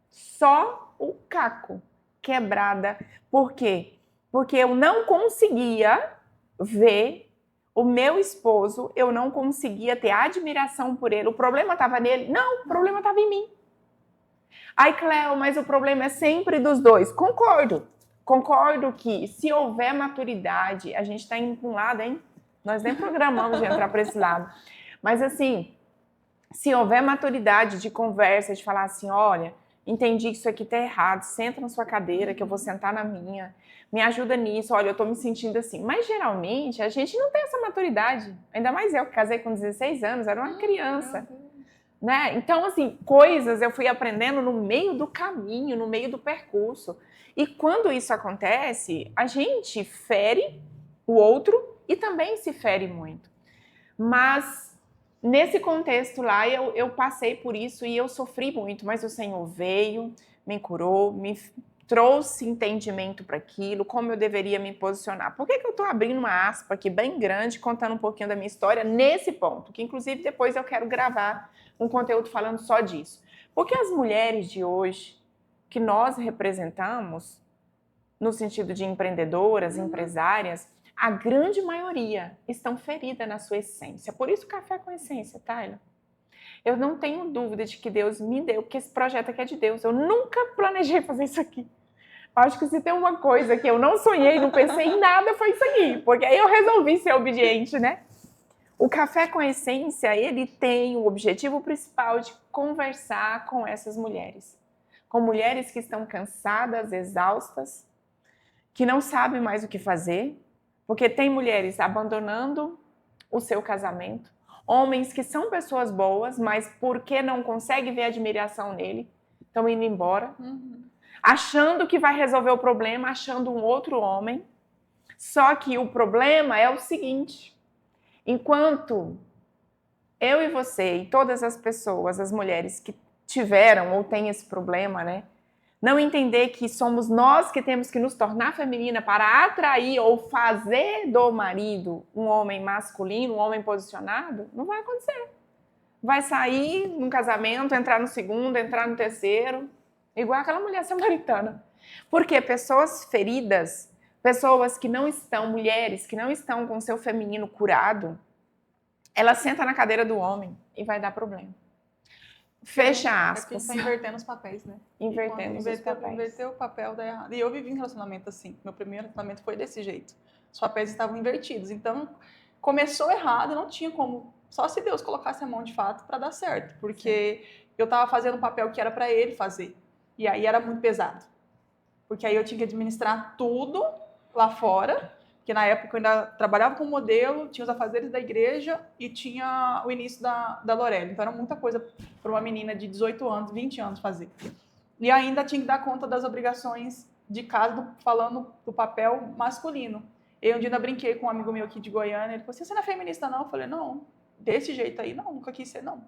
Só o caco quebrada. Por quê? Porque eu não conseguia ver o meu esposo, eu não conseguia ter admiração por ele. O problema estava nele? Não, o problema estava em mim. Ai, Cleo, mas o problema é sempre dos dois. Concordo. Concordo que se houver maturidade, a gente está indo para um lado, hein? Nós nem programamos de entrar para esse lado. Mas assim, se houver maturidade de conversa, de falar assim, olha, entendi que isso aqui está errado, senta na sua cadeira que eu vou sentar na minha, me ajuda nisso, olha, eu estou me sentindo assim. Mas geralmente a gente não tem essa maturidade. Ainda mais eu, que casei com 16 anos, era uma criança. Né? Então, assim, coisas eu fui aprendendo no meio do caminho, no meio do percurso. E quando isso acontece, a gente fere o outro e também se fere muito. Mas nesse contexto lá, eu passei por isso e eu sofri muito, mas o Senhor veio, me curou, me trouxe entendimento para aquilo, como eu deveria me posicionar. Por que eu estou abrindo uma aspa aqui bem grande, contando um pouquinho da minha história nesse ponto? Que inclusive depois eu quero gravar um conteúdo falando só disso. Porque as mulheres de hoje, que nós representamos, no sentido de empreendedoras, empresárias, a grande maioria estão feridas na sua essência. Por isso, Café com Essência, Tayla. Eu não tenho dúvida de que Deus me deu, porque esse projeto aqui é de Deus. Eu nunca planejei fazer isso aqui. Acho que se tem uma coisa que eu não sonhei, não pensei em nada, foi isso aqui. Porque aí eu resolvi ser obediente, né? O Café com Essência, ele tem o objetivo principal de conversar com essas mulheres. com mulheres que estão cansadas, exaustas, que não sabem mais o que fazer, porque tem mulheres abandonando o seu casamento, homens que são pessoas boas, mas porque não conseguem ver admiração nele, estão indo embora, achando que vai resolver o problema, achando um outro homem. Só que o problema é o seguinte: enquanto eu e você e todas as pessoas, as mulheres que tiveram ou têm esse problema, né, não entender que somos nós que temos que nos tornar feminina para atrair ou fazer do marido um homem masculino, um homem posicionado, não vai acontecer. Vai sair num casamento, entrar no segundo, entrar no terceiro, igual aquela mulher samaritana. Porque pessoas feridas, pessoas que não estão, mulheres que não estão com seu feminino curado, ela senta na cadeira do homem e vai dar problema. Fecha aspas. Tá invertendo os papéis, né? Invertendo os papéis. Inverter o papel da errado. E eu vivi um relacionamento assim. Meu primeiro relacionamento foi desse jeito. Os papéis estavam invertidos. Então, começou errado, não tinha como. Só se Deus colocasse a mão de fato para dar certo. Porque eu tava fazendo um papel que era para ele fazer. E aí era muito pesado. Porque aí eu tinha que administrar tudo lá fora. Porque na época eu ainda trabalhava como modelo, tinha os afazeres da igreja e tinha o início da Lorelli. Então era muita coisa para uma menina de 18 anos, 20 anos fazer. E ainda tinha que dar conta das obrigações de casa, falando do papel masculino. Eu um dia ainda brinquei com um amigo meu aqui de Goiânia, ele falou assim, você não é feminista não? Eu falei, não, desse jeito aí não, nunca quis ser não.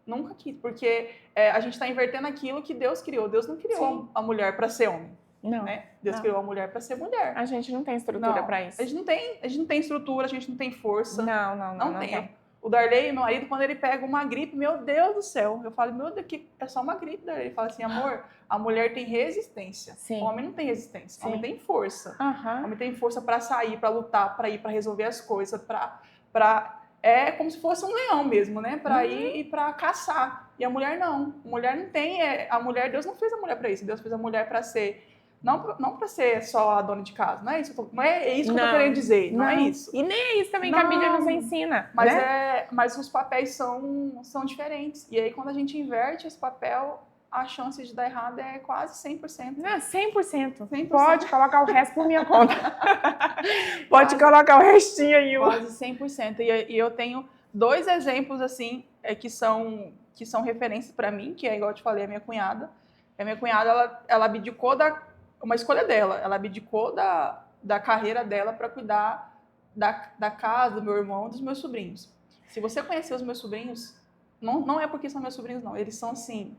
Nunca quis, porque a gente está invertendo aquilo que Deus criou. Deus não criou a mulher para ser homem. Não, né? Deus criou a mulher para ser mulher. A gente não tem estrutura para isso. A gente não tem estrutura, a gente não tem força. Não tem. O Darley, meu marido, quando ele pega uma gripe, meu Deus do céu. Eu falo, meu Deus, que é só uma gripe, Darley. Ele fala assim, amor, a mulher tem resistência. Sim. O homem não tem resistência. O homem tem força. Uhum. O homem tem força para sair, para lutar, para ir, para resolver as coisas, é como se fosse um leão mesmo, né? Para ir e para caçar. E a mulher não. A mulher não tem. A mulher, Deus não fez a mulher para isso. Deus fez a mulher para ser. Não para ser só a dona de casa, não é isso, não é isso que eu tô querendo dizer, não é isso. E nem é isso também que a Bíblia nos ensina. Mas, né? mas os papéis são diferentes. E aí, quando a gente inverte esse papel, a chance de dar errado é quase 100%. Não, 100%. 100%. Pode colocar o resto por minha conta. Pode colocar o restinho aí. Quase 100%. E eu tenho 2 exemplos, assim, que são referências para mim, que é, igual eu te falei, a minha cunhada. A minha cunhada, ela abdicou uma escolha dela. Ela abdicou da carreira dela para cuidar da casa, do meu irmão, dos meus sobrinhos. Se você conhecer os meus sobrinhos, não é porque são meus sobrinhos, não. Eles são, assim,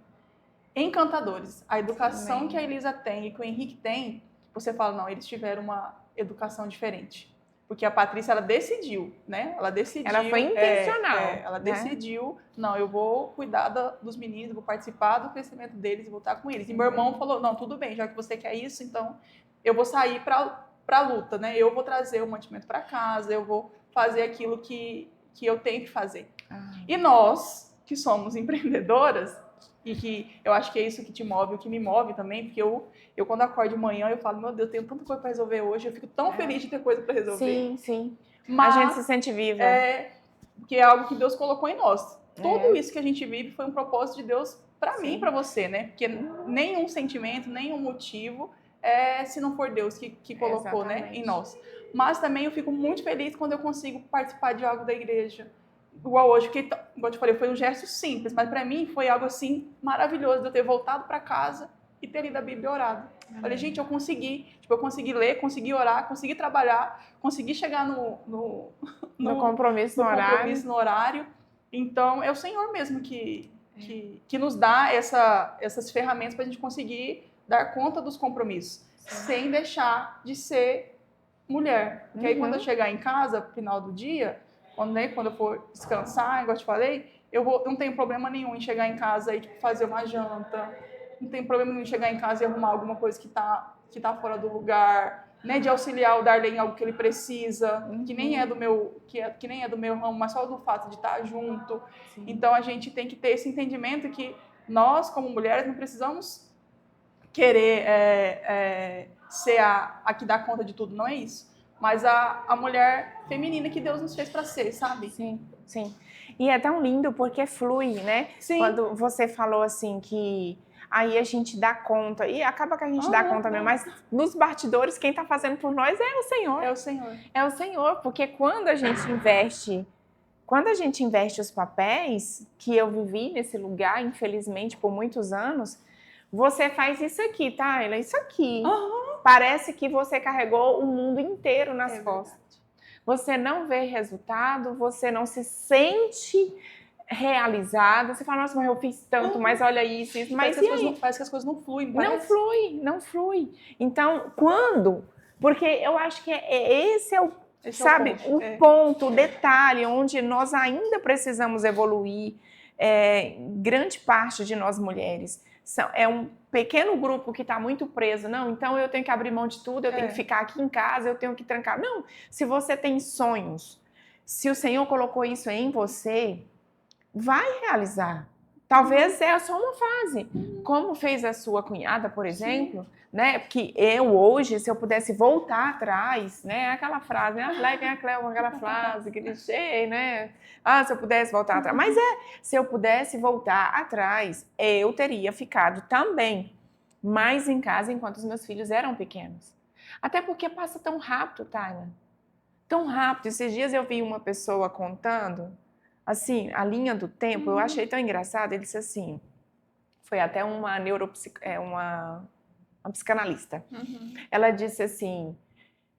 encantadores. A educação que a Elisa tem e que o Henrique tem, você fala, não, eles tiveram uma educação diferente. Porque a Patrícia, ela decidiu, né? Ela foi intencional. Ela decidiu, não, eu vou cuidar dos meninos, vou participar do crescimento deles e vou estar com eles. E meu irmão falou, não, tudo bem, já que você quer isso, então eu vou sair pra luta, né? Eu vou trazer o mantimento para casa, eu vou fazer aquilo que eu tenho que fazer. E nós, que somos empreendedoras, e que eu acho que é isso que te move, o que me move também, porque eu quando acordo de manhã, eu falo, meu Deus, eu tenho tanta coisa para resolver hoje, eu fico tão feliz de ter coisa para resolver. Sim. Mas a gente se sente viva. Porque é algo que Deus colocou em nós. Tudo isso que a gente vive foi um propósito de Deus para mim e para você, né? Porque nenhum sentimento, nenhum motivo se não for Deus que colocou, né, em nós. Mas também eu fico muito feliz quando eu consigo participar de algo da igreja. Igual hoje, porque, igual eu te falei, foi um gesto simples, mas para mim foi algo assim maravilhoso de eu ter voltado para casa e ter lido a Bíblia e orado. Falei, gente, eu consegui ler, consegui orar, consegui trabalhar, consegui chegar no compromisso no horário. Então, é o Senhor mesmo que nos dá essas ferramentas para a gente conseguir dar conta dos compromissos, sem deixar de ser mulher. Porque aí, quando eu chegar em casa, no final do dia, quando eu for descansar, igual eu te falei, eu não tenho problema nenhum em chegar em casa e fazer uma janta. Não tem problema nenhum em chegar em casa e arrumar alguma coisa que tá fora do lugar, né? De auxiliar o Darley em algo que ele precisa, que nem é do meu ramo, mas só do fato de estar junto. Sim. Então a gente tem que ter esse entendimento que nós, como mulheres, não precisamos querer ser a que dá conta de tudo, não é isso. Mas a mulher feminina que Deus nos fez para ser, sabe? Sim. E é tão lindo porque flui, né? Sim. Quando você falou assim que aí a gente dá conta, e acaba que a gente dá conta mesmo, mas nos bastidores quem está fazendo por nós é o Senhor. É o Senhor. É o Senhor, porque quando a gente investe os papéis, que eu vivi nesse lugar, infelizmente, por muitos anos, você faz isso aqui, Tayla, isso aqui. Parece que você carregou o mundo inteiro nas costas. Você não vê resultado, você não se sente realizada. Você fala, nossa, mas eu fiz tanto, mas olha isso. Mas parece que as coisas não fluem. Não flui. Então, quando? Porque eu acho que esse é o ponto, o detalhe, onde nós ainda precisamos evoluir. Grande parte de nós mulheres é um pequeno grupo que está muito preso. Não, então eu tenho que abrir mão de tudo, eu tenho que ficar aqui em casa, eu tenho que trancar. Não, se você tem sonhos, se o Senhor colocou isso em você, vai realizar. Talvez é só uma fase. Como fez a sua cunhada, por exemplo, né? Porque eu hoje, se eu pudesse voltar atrás, né? Aquela frase, né? Levem a Cleo com aquela frase, clichê, né? Se eu pudesse voltar atrás. Mas se eu pudesse voltar atrás, eu teria ficado também mais em casa enquanto os meus filhos eram pequenos. Até porque passa tão rápido, Tayla. Tão rápido. Esses dias eu vi uma pessoa contando, assim, a linha do tempo, eu achei tão engraçado. Ele disse assim, foi até uma psicanalista. Ela disse assim,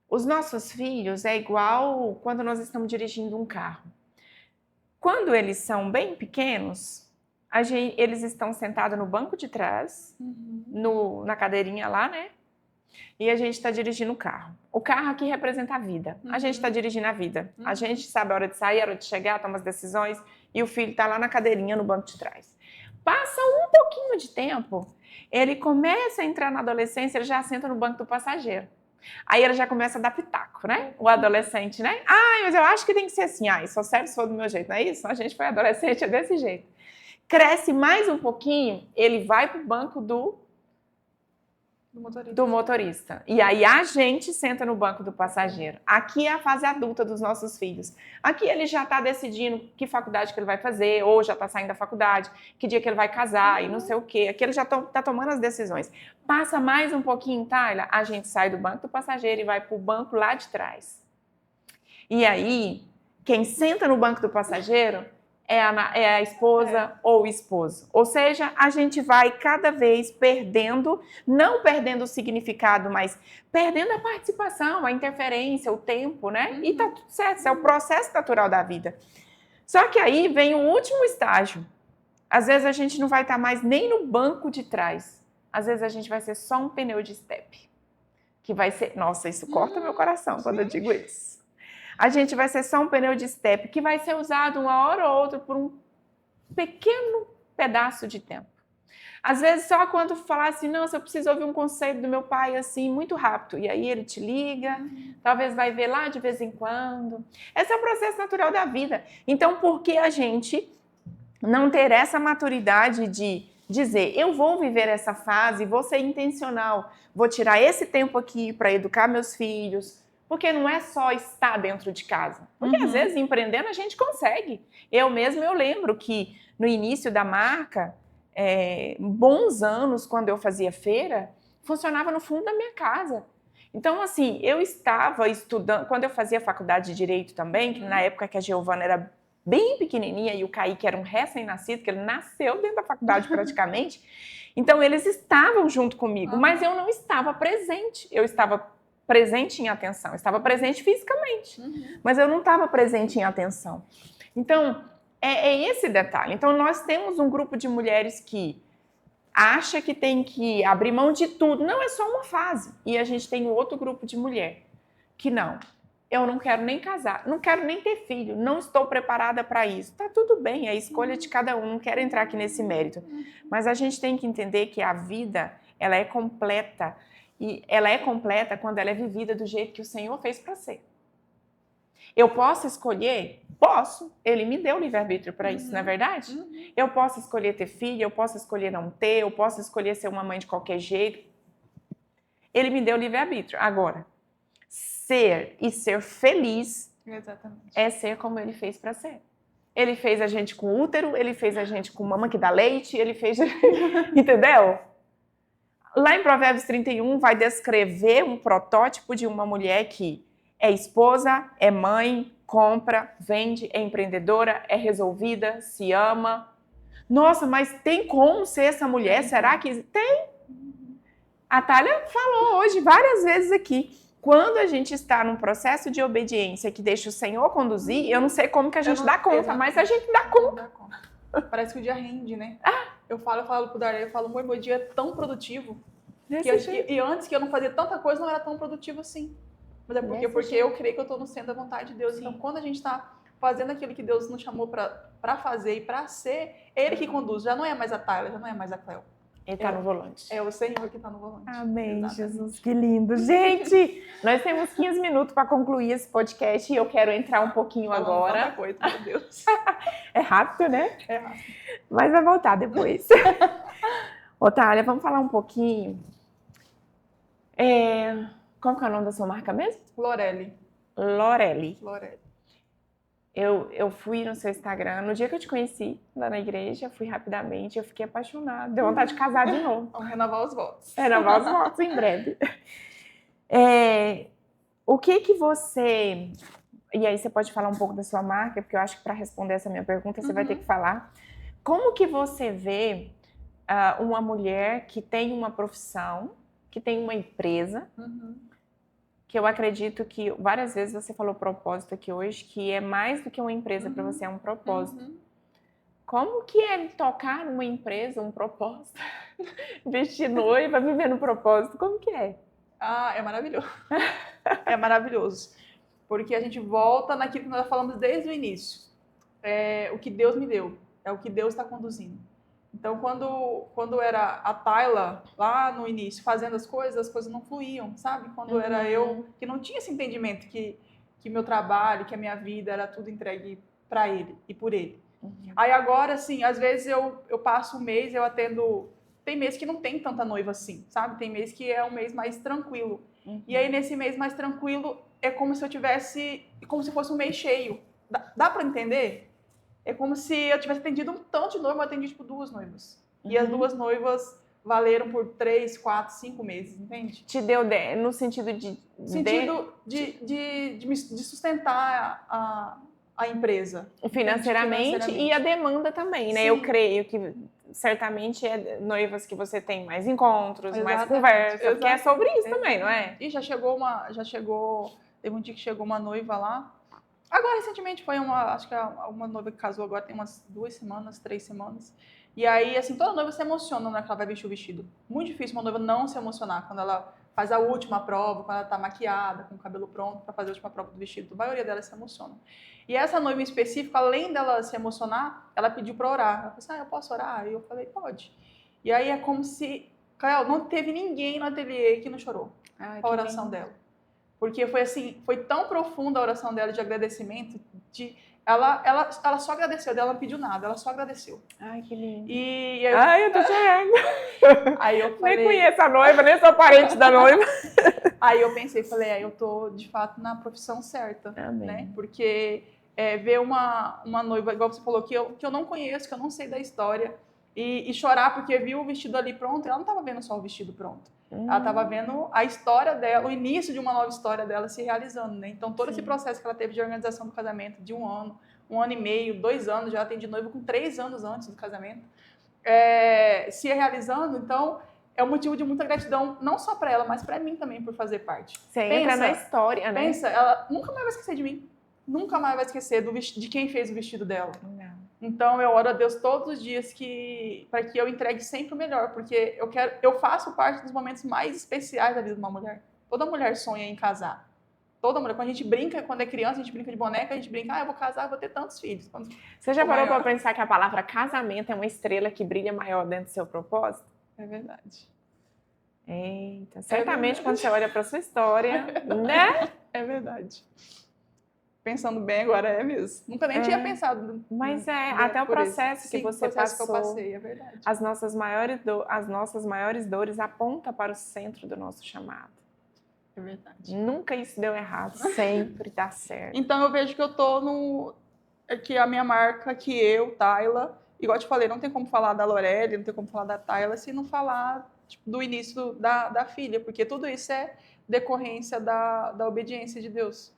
os nossos filhos é igual quando nós estamos dirigindo um carro. Quando eles são bem pequenos, eles estão sentados no banco de trás, na cadeirinha lá, né? E a gente está dirigindo o carro. O carro aqui representa a vida. A gente está dirigindo a vida. A gente sabe a hora de sair, a hora de chegar, toma as decisões. E o filho está lá na cadeirinha no banco de trás. Passa um pouquinho de tempo, ele começa a entrar na adolescência, ele já senta no banco do passageiro. Aí ele já começa a dar pitaco, né? O adolescente, né? Mas eu acho que tem que ser assim. Isso só serve se for do meu jeito, não é isso? A gente foi adolescente, é desse jeito. Cresce mais um pouquinho, ele vai para o banco do motorista. E aí a gente senta no banco do passageiro. Aqui é a fase adulta dos nossos filhos. Aqui ele já está decidindo que faculdade que ele vai fazer, ou já está saindo da faculdade, que dia que ele vai casar e não sei o quê. Aqui ele já está tomando as decisões. Passa mais um pouquinho, Tayla, a gente sai do banco do passageiro e vai para o banco lá de trás. E aí, quem senta no banco do passageiro é a esposa ou o esposo. Ou seja, a gente vai cada vez perdendo, não perdendo o significado, mas perdendo a participação, a interferência, o tempo, né? E tá tudo certo, isso é o processo natural da vida. Só que aí vem o último estágio. Às vezes a gente não vai estar mais nem no banco de trás. Às vezes a gente vai ser só um pneu de estepe. Que vai ser... Nossa, isso corta meu coração quando eu digo isso. A gente vai ser só um pneu de estepe que vai ser usado uma hora ou outra por um pequeno pedaço de tempo. Às vezes só quando falar assim, nossa, eu preciso ouvir um conselho do meu pai assim, muito rápido. E aí ele te liga, talvez vai ver lá de vez em quando. Esse é o processo natural da vida. Então, por que a gente não ter essa maturidade de dizer, eu vou viver essa fase, vou ser intencional, vou tirar esse tempo aqui para educar meus filhos, porque não é só estar dentro de casa. Porque às vezes empreendendo a gente consegue. Eu lembro que no início da marca, bons anos, quando eu fazia feira, funcionava no fundo da minha casa. Então, assim, eu estava estudando, quando eu fazia faculdade de Direito também, que na época que a Giovana era bem pequenininha e o Kaique era um recém-nascido, que ele nasceu dentro da faculdade praticamente, então eles estavam junto comigo, mas eu não estava presente. Eu estava presente em atenção, eu estava presente fisicamente, mas eu não estava presente em atenção. Então, é esse detalhe. Então, nós temos um grupo de mulheres que acha que tem que abrir mão de tudo. Não, é só uma fase. E a gente tem um outro grupo de mulher que não. Eu não quero nem casar, não quero nem ter filho, não estou preparada para isso. Tá tudo bem, é a escolha de cada um, não quero entrar aqui nesse mérito. Mas a gente tem que entender que a vida, ela é completa. E ela é completa quando ela é vivida do jeito que o Senhor fez para ser. Eu posso escolher? Posso. Ele me deu livre-arbítrio para isso, não é verdade? Eu posso escolher ter filho, eu posso escolher não ter, eu posso escolher ser uma mãe de qualquer jeito. Ele me deu livre-arbítrio. Agora, ser feliz é ser como ele fez para ser. Ele fez a gente com útero, ele fez a gente com mama que dá leite, ele fez... Entendeu? Lá em Provérbios 31 vai descrever um protótipo de uma mulher que é esposa, é mãe, compra, vende, é empreendedora, é resolvida, se ama. Nossa, mas tem como ser essa mulher? Será que tem? A Thalia falou hoje várias vezes aqui. Quando a gente está num processo de obediência que deixa o Senhor conduzir, eu não sei como que a gente dá conta, mas a gente dá conta. Parece que o dia rende, né? Eu falo pro Darley, amor, meu dia é tão produtivo. E antes que eu não fazia tanta coisa, não era tão produtivo assim. Mas é porque eu creio que eu estou no centro da vontade de Deus. Sim. Então, quando a gente está fazendo aquilo que Deus nos chamou para fazer e para ser, Ele que conduz. Já não é mais a Thalia, já não é mais a Cleo. Ele está no volante. É o Senhor que está no volante. Amém, exatamente. Jesus, que lindo. Gente, nós temos 15 minutos para concluir esse podcast e eu quero entrar um pouquinho agora. Tanta coisa, meu Deus. É rápido, né? É rápido. Mas vai voltar depois. Ô, Thalia, vamos falar um pouquinho. Qual que é o nome da sua marca mesmo? Lorelli. Lorelli. Lorelli. Eu fui no seu Instagram, no dia que eu te conheci lá na igreja, fui rapidamente, eu fiquei apaixonada, deu vontade de casar de novo. Vamos renovar os votos. Renovar os votos em breve. O que você... E aí você pode falar um pouco da sua marca, porque eu acho que para responder essa minha pergunta você vai ter que falar. Como que você vê uma mulher que tem uma profissão, que tem uma empresa, que eu acredito que várias vezes você falou propósito aqui hoje, que é mais do que uma empresa para você, é um propósito. Como que é tocar numa empresa, um propósito? Vestir noiva, viver no propósito, como que é? É maravilhoso. É maravilhoso. Porque a gente volta naquilo que nós falamos desde o início. O que Deus me deu, é o que Deus está conduzindo. Então, quando era a Tayla, lá no início, fazendo as coisas não fluíam, sabe? Quando era eu, que não tinha esse entendimento que meu trabalho, que a minha vida era tudo entregue para Ele e por Ele. Aí agora, assim, às vezes eu passo um mês, eu atendo... Tem mês que não tem tanta noiva assim, sabe? Tem mês que é um mês mais tranquilo. E aí, nesse mês mais tranquilo, é como se eu tivesse... Como se fosse um mês cheio. Dá para entender? É como se eu tivesse atendido um tanto de noiva, eu atendi, tipo, 2 noivas. E as 2 noivas valeram por 3, 4, 5 meses, entende? Te deu no sentido de... De sustentar a empresa. Financeiramente e a demanda também, né? Sim. Eu creio que certamente é noivas que você tem mais encontros, mais conversa, porque é sobre isso também, não é? E teve um dia que chegou uma noiva lá. Agora, recentemente, acho que uma noiva que casou agora tem umas 2 semanas, 3 semanas. E aí, assim, toda noiva se emociona na hora que ela vai vestir o vestido. Muito difícil uma noiva não se emocionar quando ela faz a última prova, quando ela tá maquiada, com o cabelo pronto para fazer a última prova do vestido. A maioria delas se emociona. E essa noiva em específico, além dela se emocionar, ela pediu para orar. Ela falou assim, eu posso orar? E eu falei, pode. E aí é como se... Cléo, não teve ninguém no ateliê que não chorou a oração dela. Porque foi assim, foi tão profunda a oração dela de agradecimento, ela só agradeceu, ela não pediu nada, ela só agradeceu. Ai, que lindo. Eu tô chorando. Aí eu falei... Nem conheço a noiva, nem sou parente da noiva. Aí eu pensei, eu tô de fato na profissão certa. Amém. Né? Porque ver uma noiva, igual você falou, que eu não conheço, que eu não sei da história, e chorar porque viu o vestido ali pronto, ela não estava vendo só o vestido pronto. Ela estava vendo a história dela, o início de uma nova história dela se realizando, né? Então, todo esse processo que ela teve de organização do casamento, de 1 ano, 1 ano e meio, 2 anos, já atendi noiva com 3 anos antes do casamento, se realizando. Então, é um motivo de muita gratidão, não só para ela, mas para mim também, por fazer parte. Você entra na história, né? Pensa, ela nunca mais vai esquecer de mim. Nunca mais vai esquecer de quem fez o vestido dela. Não. Então, eu oro a Deus todos os dias para que eu entregue sempre o melhor, porque eu faço parte dos momentos mais especiais da vida de uma mulher. Toda mulher sonha em casar. Toda mulher. Quando a gente brinca, quando é criança, a gente brinca de boneca, a gente brinca, eu vou casar, eu vou ter tantos filhos. Você já parou para pensar que a palavra casamento é uma estrela que brilha maior dentro do seu propósito? É verdade. Eita, certamente quando você olha para sua história, né? É verdade. Pensando bem agora, é mesmo. Nunca nem tinha pensado. Mas até o processo que você passou, que eu passei, é verdade. As nossas maiores dores apontam para o centro do nosso chamado. É verdade. Nunca isso deu errado, sempre dá certo. Então eu vejo que eu tô é que a minha marca, que eu, Tayla, igual eu te falei, não tem como falar da Lorelli, não tem como falar da Tayla se não falar tipo, do início da filha, porque tudo isso é decorrência da obediência de Deus.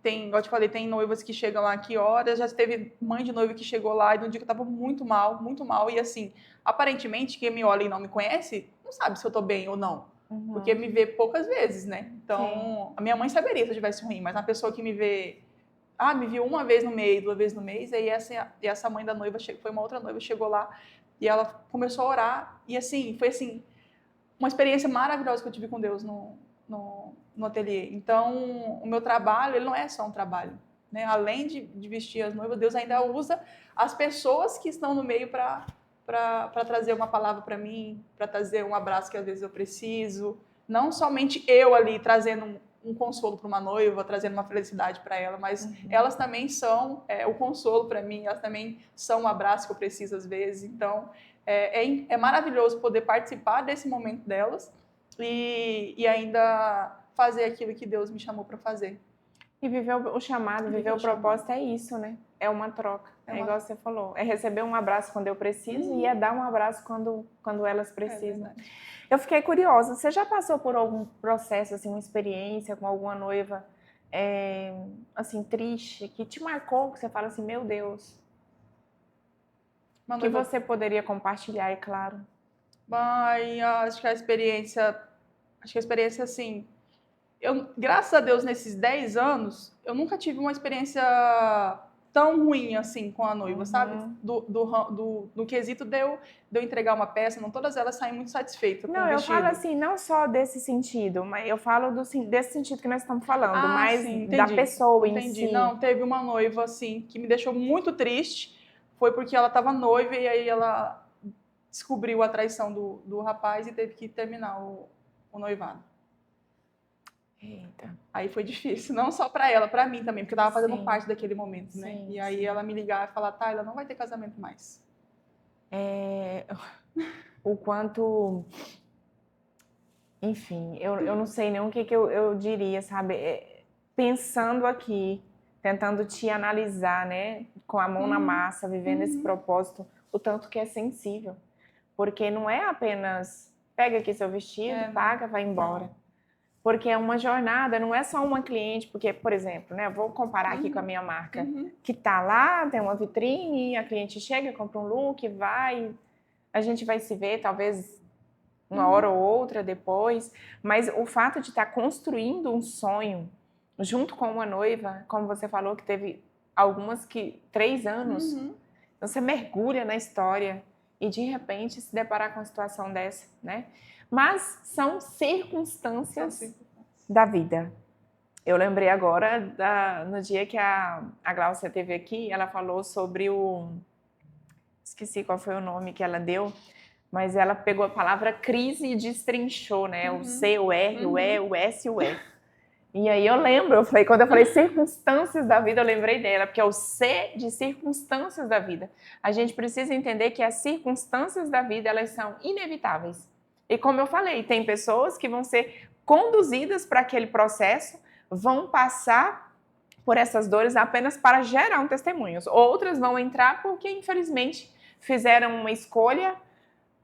Igual eu te falei, tem noivas que chegam lá que horas, já teve mãe de noiva que chegou lá e no dia que eu tava muito mal, e assim, aparentemente, quem me olha e não me conhece, não sabe se eu tô bem ou não. Porque me vê poucas vezes, né? Então, a minha mãe saberia se eu estivesse ruim, mas a pessoa que me vê, me viu uma vez no mês, 2 vezes no mês, aí essa mãe da noiva, foi uma outra noiva, chegou lá e ela começou a orar, e assim, foi assim, uma experiência maravilhosa que eu tive com Deus no ateliê. Então, o meu trabalho, ele não é só um trabalho, né? Além de vestir as noivas, Deus ainda usa as pessoas que estão no meio para trazer uma palavra para mim, para trazer um abraço que às vezes eu preciso. Não somente eu ali trazendo um consolo para uma noiva, trazendo uma felicidade para ela, mas elas também são o consolo para mim, elas também são um abraço que eu preciso às vezes. Então, é maravilhoso poder participar desse momento delas e ainda fazer aquilo que Deus me chamou para fazer. E viver o chamado, viver o propósito é isso, né? É uma troca. Igual você falou. É receber um abraço quando eu preciso e é dar um abraço quando elas precisam. Eu fiquei curiosa. Você já passou por algum processo, assim, uma experiência com alguma noiva, assim, triste, que te marcou, que você fala assim, meu Deus, que você poderia compartilhar, é claro. Acho que a experiência, assim, graças a Deus, nesses 10 anos, eu nunca tive uma experiência tão ruim assim com a noiva, sabe? Do quesito de eu entregar uma peça, não todas elas saem muito satisfeitas com o vestido. Eu falo assim, não só desse sentido, mas eu falo desse sentido que nós estamos falando, mas sim, da pessoa em si. Não, teve uma noiva assim que me deixou muito triste, foi porque ela estava noiva e aí ela descobriu a traição do rapaz e teve que terminar o noivado. Eita. Aí foi difícil, não só para ela, para mim também, porque eu tava fazendo parte daquele momento, né? E aí ela me ligar e falar, Tayla, não vai ter casamento mais. O quanto... Enfim, eu não sei nem o que eu diria, sabe? Pensando aqui, tentando te analisar, né? Com a mão na massa, vivendo esse propósito, o tanto que é sensível. Porque não é apenas, pega aqui seu vestido, paga, vai embora. Porque é uma jornada, não é só uma cliente, porque, por exemplo, né, eu vou comparar aqui com a minha marca, que tá lá, tem uma vitrine, a cliente chega, compra um look, vai, a gente vai se ver talvez uma hora ou outra depois, mas o fato de estar construindo um sonho junto com uma noiva, como você falou, que teve algumas que 3 anos, você mergulha na história e de repente se deparar com uma situação dessa, né? Mas são circunstâncias da vida. Eu lembrei agora, no dia que a Glaucia esteve aqui, ela falou sobre esqueci qual foi o nome que ela deu, mas ela pegou a palavra crise e destrinchou, né? O C, o R, o E, o S e o E. E aí quando eu falei circunstâncias da vida, eu lembrei dela, porque é o C de circunstâncias da vida. A gente precisa entender que as circunstâncias da vida, elas são inevitáveis. E como eu falei, tem pessoas que vão ser conduzidas para aquele processo, vão passar por essas dores apenas para gerar um testemunho. Outras vão entrar porque, infelizmente, fizeram uma escolha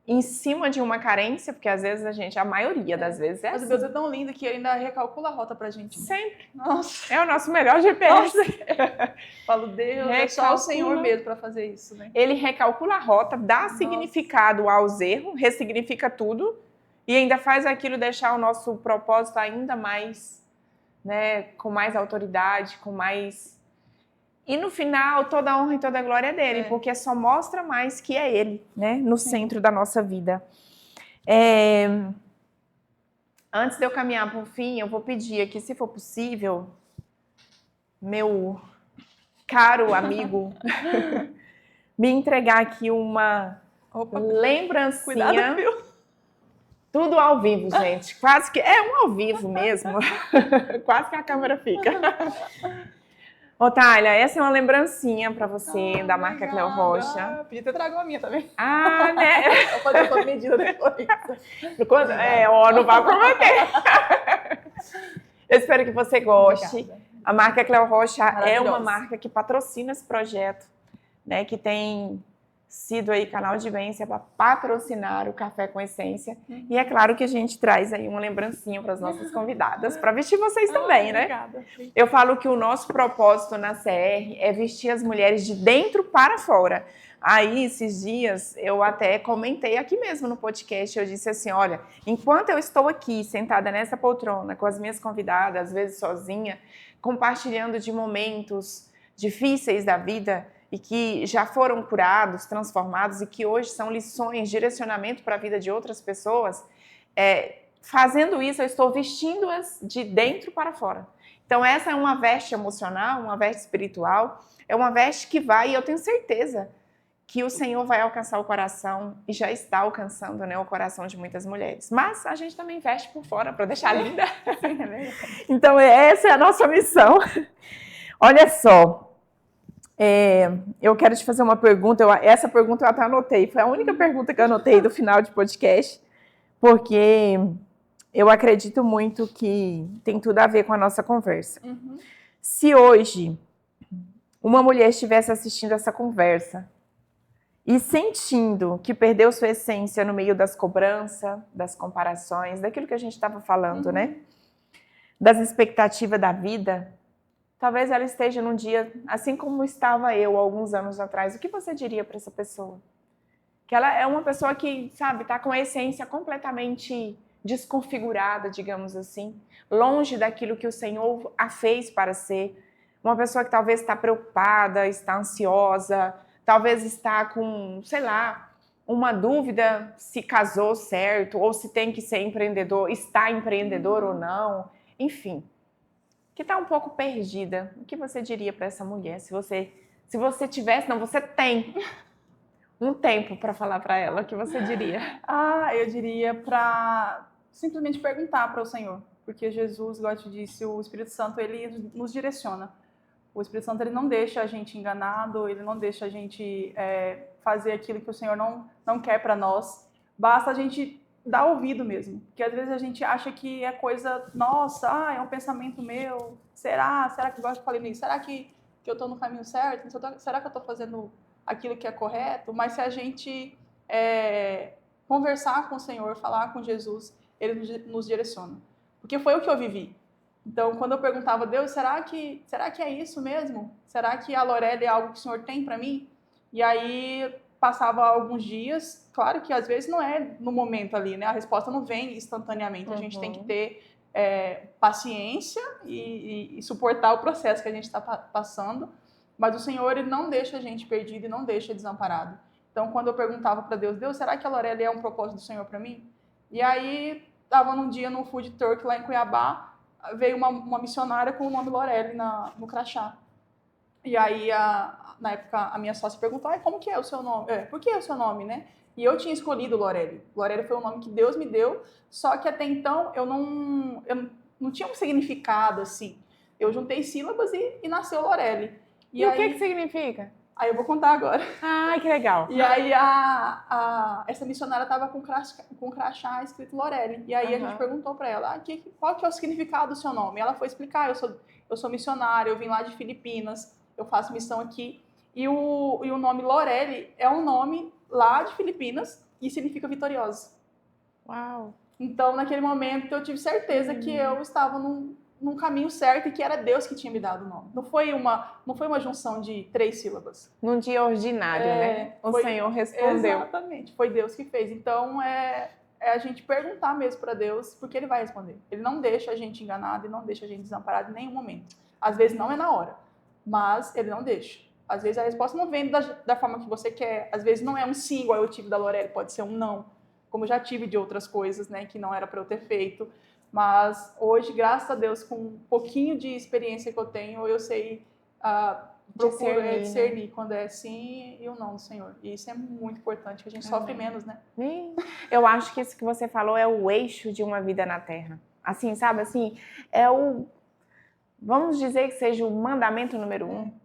em cima de uma carência, porque às vezes a maioria das vezes é assim. Mas Deus é tão lindo que ele ainda recalcula a rota pra gente. Sempre. Nossa. É o nosso melhor GPS. Falo, Deus, é só o Senhor mesmo para fazer isso, né? Ele recalcula a rota, dá significado aos erros, ressignifica tudo e ainda faz aquilo deixar o nosso propósito ainda mais, né, com mais autoridade, com mais... E no final, toda a honra e toda a glória é dele, porque só mostra mais que é ele, né, no centro da nossa vida. Antes de eu caminhar para o fim, eu vou pedir aqui, se for possível, meu caro amigo, me entregar aqui uma lembrancinha. Cuidado, viu? Tudo ao vivo, gente. Quase que é um ao vivo mesmo. Quase que a câmera fica. Ô, Tayla, essa é uma lembrancinha pra você, da marca Cleo Rocha. Podia ter trago a minha também. Né? Eu vou fazer toda medida depois. Não vai prometer. Eu espero que você goste. Obrigada. A marca Cléo Rocha é uma Maravilhosa. marca que patrocina esse projeto, né? Que tem sido aí canal de bênção para patrocinar o Café com Essência. E é claro que a gente traz aí uma lembrancinha para as nossas convidadas, para vestir vocês também, né? Obrigada. Eu falo que o nosso propósito na CR é vestir as mulheres de dentro para fora. Aí, esses dias, eu até comentei aqui mesmo no podcast, eu disse assim, olha, enquanto eu estou aqui, sentada nessa poltrona, com as minhas convidadas, às vezes sozinha, compartilhando de momentos difíceis da vida e que já foram curados, transformados e que hoje são lições, direcionamento para a vida de outras pessoas, fazendo isso, eu estou vestindo-as de dentro para fora. Então, essa é uma veste emocional, uma veste espiritual, é uma veste que vai, e eu tenho certeza que o Senhor vai alcançar o coração, e já está alcançando, né, o coração de muitas mulheres. Mas a gente também veste por fora, para deixar linda. Então, essa é a nossa missão. Olha só, eu quero te fazer uma pergunta, essa pergunta eu até anotei, foi a única pergunta que eu anotei do final de podcast, porque eu acredito muito que tem tudo a ver com a nossa conversa. Uhum. Se hoje uma mulher estivesse assistindo essa conversa e sentindo que perdeu sua essência no meio das cobranças, das comparações, daquilo que a gente estava falando, né? Das expectativas da vida, talvez ela esteja num dia, assim como estava eu alguns anos atrás. O que você diria para essa pessoa? Que ela é uma pessoa que, sabe, está com a essência completamente desconfigurada, digamos assim, longe daquilo que o Senhor a fez para ser. Uma pessoa que talvez está preocupada, está ansiosa, talvez está com, sei lá, uma dúvida se casou certo, ou se tem que ser empreendedor, está empreendedor ou não, enfim. Que está um pouco perdida. O que você diria para essa mulher? Se você tivesse, não, você tem um tempo para falar para ela, o que você diria? Eu diria para simplesmente perguntar para o Senhor, porque Jesus, igual eu te disse, o Espírito Santo, ele nos direciona. O Espírito Santo, ele não deixa a gente enganado, ele não deixa a gente fazer aquilo que o Senhor não quer para nós. Basta a gente dar ouvido mesmo, porque às vezes a gente acha que é coisa nossa, é um pensamento meu, será que, igual eu falei nisso, será que eu estou no caminho certo? Será que eu estou fazendo aquilo que é correto? Mas se a gente conversar com o Senhor, falar com Jesus, ele nos direciona. Porque foi o que eu vivi. Então, quando eu perguntava, Deus, será que é isso mesmo? Será que a Lorelli é algo que o Senhor tem para mim? E aí, passava alguns dias, claro que às vezes não é no momento ali, né? A resposta não vem instantaneamente, a gente tem que ter paciência e suportar o processo que a gente está passando, mas o Senhor, ele não deixa a gente perdido e não deixa desamparado. Então, quando eu perguntava para Deus, será que a Lorelli é um propósito do Senhor para mim? E aí, estava num dia no food truck lá em Cuiabá, veio uma missionária com o nome Lorelli no crachá. E aí, na época, a minha sócia perguntou, como que é o seu nome? Por que é o seu nome, né? E eu tinha escolhido Lorelli. Lorelli foi o nome que Deus me deu, só que até então eu não tinha um significado, assim. Eu juntei sílabas e nasceu Lorelli. E aí, o que significa? Aí eu vou contar agora. Ai, que legal. E aí essa missionária estava com crachá escrito Lorelli. E aí a gente perguntou para ela, qual que é o significado do seu nome? Ela foi explicar, eu sou missionária, eu vim lá de Filipinas, eu faço missão aqui. E o nome Lorelli é um nome lá de Filipinas e significa vitoriosa. Uau! Então, naquele momento, eu tive certeza que eu estava num caminho certo e que era Deus que tinha me dado o nome. Não foi uma junção de 3 sílabas. Num dia ordinário, né? O Senhor respondeu. Exatamente, foi Deus que fez. Então, é a gente perguntar mesmo para Deus, porque Ele vai responder. Ele não deixa a gente enganado e não deixa a gente desamparado em nenhum momento. Às vezes não é na hora, mas Ele não deixa. Às vezes a resposta não vem da forma que você quer. Às vezes não é um sim, igual eu tive da Lorelli, pode ser um não. Como eu já tive de outras coisas, né, que não era para eu ter feito. Mas hoje, graças a Deus, com um pouquinho de experiência que eu tenho, eu sei discernir quando é sim e o não do Senhor. E isso é muito importante, que a gente sofre menos, né? Eu acho que isso que você falou é o eixo de uma vida na Terra. Assim, sabe? Assim, vamos dizer que seja o mandamento número 1.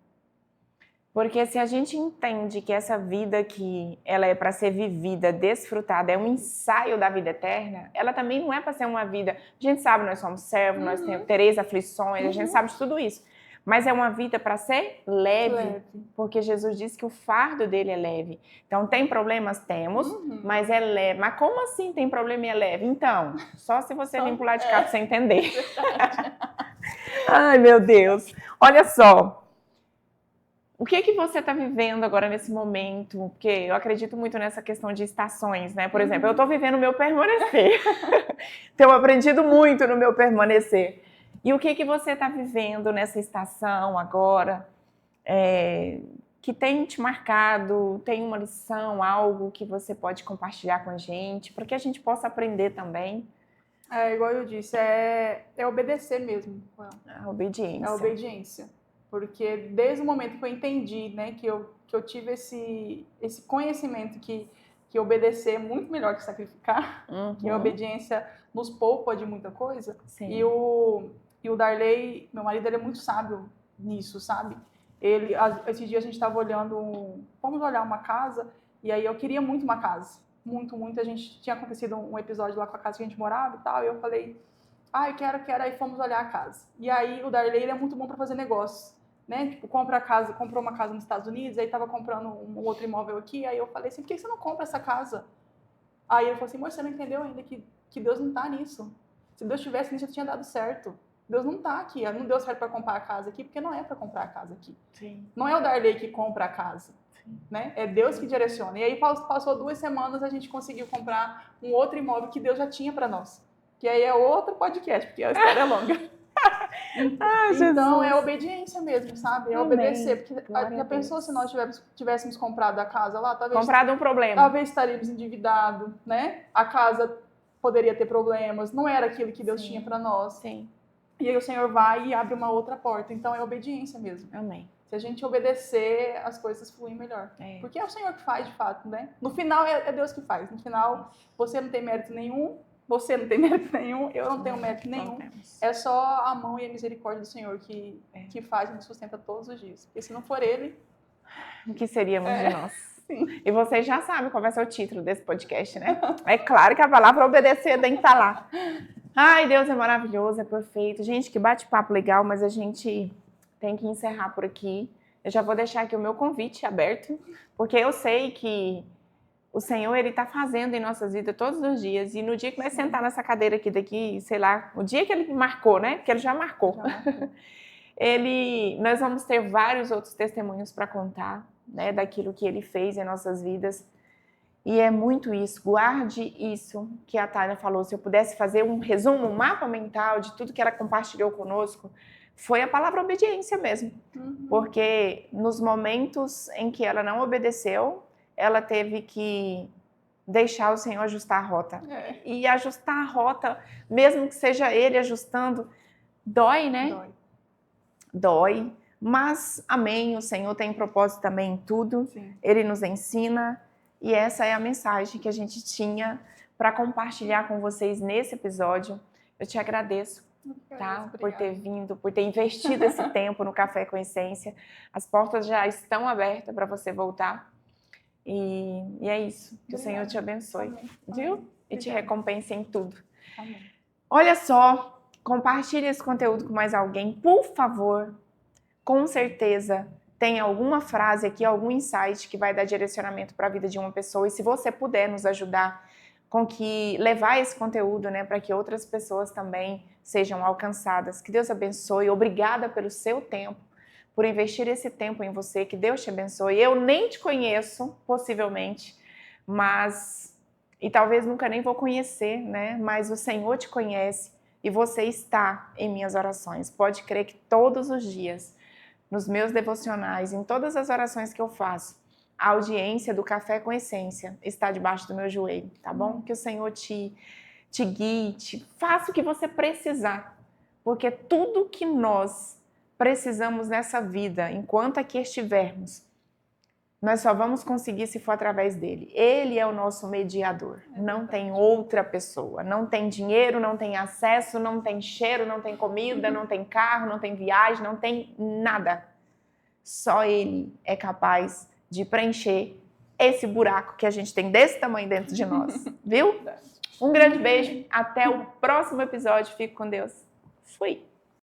Porque se a gente entende que essa vida que ela é para ser vivida, desfrutada, é um ensaio da vida eterna, ela também não é para ser uma vida... A gente sabe, nós somos servos, nós tereis aflições, a gente sabe de tudo isso. Mas é uma vida para ser leve, porque Jesus disse que o fardo dele é leve. Então, tem problemas? Temos, mas é leve. Mas como assim tem problema e é leve? Então, só se você vir pular de cá pra você entender. Ai, meu Deus. Olha só. O que você está vivendo agora nesse momento? Porque eu acredito muito nessa questão de estações, né? Por exemplo, eu estou vivendo o meu permanecer. Tenho aprendido muito no meu permanecer. E o que você está vivendo nessa estação agora? Que tem te marcado? Tem uma lição, algo que você pode compartilhar com a gente? Para que a gente possa aprender também. Igual eu disse, é obedecer mesmo. A obediência. É a obediência. Porque desde o momento que eu entendi, né, que eu tive esse conhecimento que obedecer é muito melhor que sacrificar, que a obediência nos poupa de muita coisa. Sim. E o Darley, meu marido, ele é muito sábio nisso, sabe? Esse dia a gente estava fomos olhar uma casa, e aí eu queria muito uma casa. Muito. A gente tinha acontecido um episódio lá com a casa que a gente morava e tal, e eu falei, eu quero, aí fomos olhar a casa. E aí o Darley, ele é muito bom para fazer negócios. Né? Tipo, comprou uma casa nos Estados Unidos, aí estava comprando um outro imóvel aqui, aí eu falei assim, por que você não compra essa casa? Aí ele falou assim, amor, você não entendeu ainda que Deus não tá nisso. Se Deus tivesse nisso, já tinha dado certo. Deus não tá aqui, não deu certo para comprar a casa aqui, porque não é para comprar a casa aqui. Sim. Não é o Darley que compra a casa, né? É Deus que direciona. E aí passou 2 semanas, a gente conseguiu comprar um outro imóvel que Deus já tinha para nós. Que aí é outro podcast, porque a história é longa. Então é obediência mesmo, sabe? É obedecer. Porque já pensou se nós tivéssemos comprado a casa lá? Comprado um problema. Talvez estaríamos endividados, né? A casa poderia ter problemas. Não era aquilo que Deus tinha para nós. Sim. E aí o Senhor vai e abre uma outra porta. Então é obediência mesmo. Amém. Se a gente obedecer, as coisas fluem melhor. Porque é o Senhor que faz, de fato, né? No final é Deus que faz. No final, você não tem mérito nenhum. Você não tem mérito nenhum, eu não tenho mérito nenhum. É só a mão e a misericórdia do Senhor que faz e nos sustenta todos os dias. Porque se não for Ele... O que seríamos de nós? Sim. E vocês já sabem qual vai ser o título desse podcast, né? É claro que a palavra obedecer tem que estar lá. Ai, Deus é maravilhoso, é perfeito. Gente, que bate-papo legal, mas a gente tem que encerrar por aqui. Eu já vou deixar aqui o meu convite aberto, porque eu sei que o Senhor, Ele está fazendo em nossas vidas todos os dias. E no dia que nós sentar nessa cadeira aqui daqui, sei lá, o dia que Ele marcou, né? Porque Ele já marcou. Nós vamos ter vários outros testemunhos para contar, né? Daquilo que Ele fez em nossas vidas. E é muito isso. Guarde isso que a Tânia falou. Se eu pudesse fazer um resumo, um mapa mental de tudo que ela compartilhou conosco, foi a palavra obediência mesmo. Porque nos momentos em que ela não obedeceu, ela teve que deixar o Senhor ajustar a rota. E ajustar a rota, mesmo que seja Ele ajustando, dói, né? Dói. Mas, amém, o Senhor tem propósito também em tudo. Sim. Ele nos ensina. E essa é a mensagem que a gente tinha para compartilhar com vocês nesse episódio. Eu te agradeço, tá? Por ter vindo, por ter investido esse tempo no Café com Essência. As portas já estão abertas para você voltar. E é isso. Que o Senhor te abençoe. Amém. Viu? Amém. E te recompense em tudo. Amém. Olha só, compartilhe esse conteúdo com mais alguém, por favor. Com certeza tem alguma frase aqui, algum insight que vai dar direcionamento para a vida de uma pessoa. E se você puder nos ajudar com que levar esse conteúdo, né, para que outras pessoas também sejam alcançadas. Que Deus abençoe. Obrigada pelo seu tempo, por investir esse tempo em você. Que Deus te abençoe. Eu nem te conheço, possivelmente, e talvez nunca nem vou conhecer, né? Mas o Senhor te conhece e você está em minhas orações. Pode crer que todos os dias, nos meus devocionais, em todas as orações que eu faço, a audiência do Café com Essência está debaixo do meu joelho, tá bom? Que o Senhor te guie, faça o que você precisar, porque tudo que nós precisamos nessa vida, enquanto aqui estivermos, nós só vamos conseguir se for através dele. Ele é o nosso mediador. Não tem outra pessoa. Não tem dinheiro, não tem acesso, não tem cheiro, não tem comida, não tem carro, não tem viagem, não tem nada. Só Ele é capaz de preencher esse buraco que a gente tem desse tamanho dentro de nós, viu? Um grande beijo, até o próximo episódio. Fique com Deus. Fui!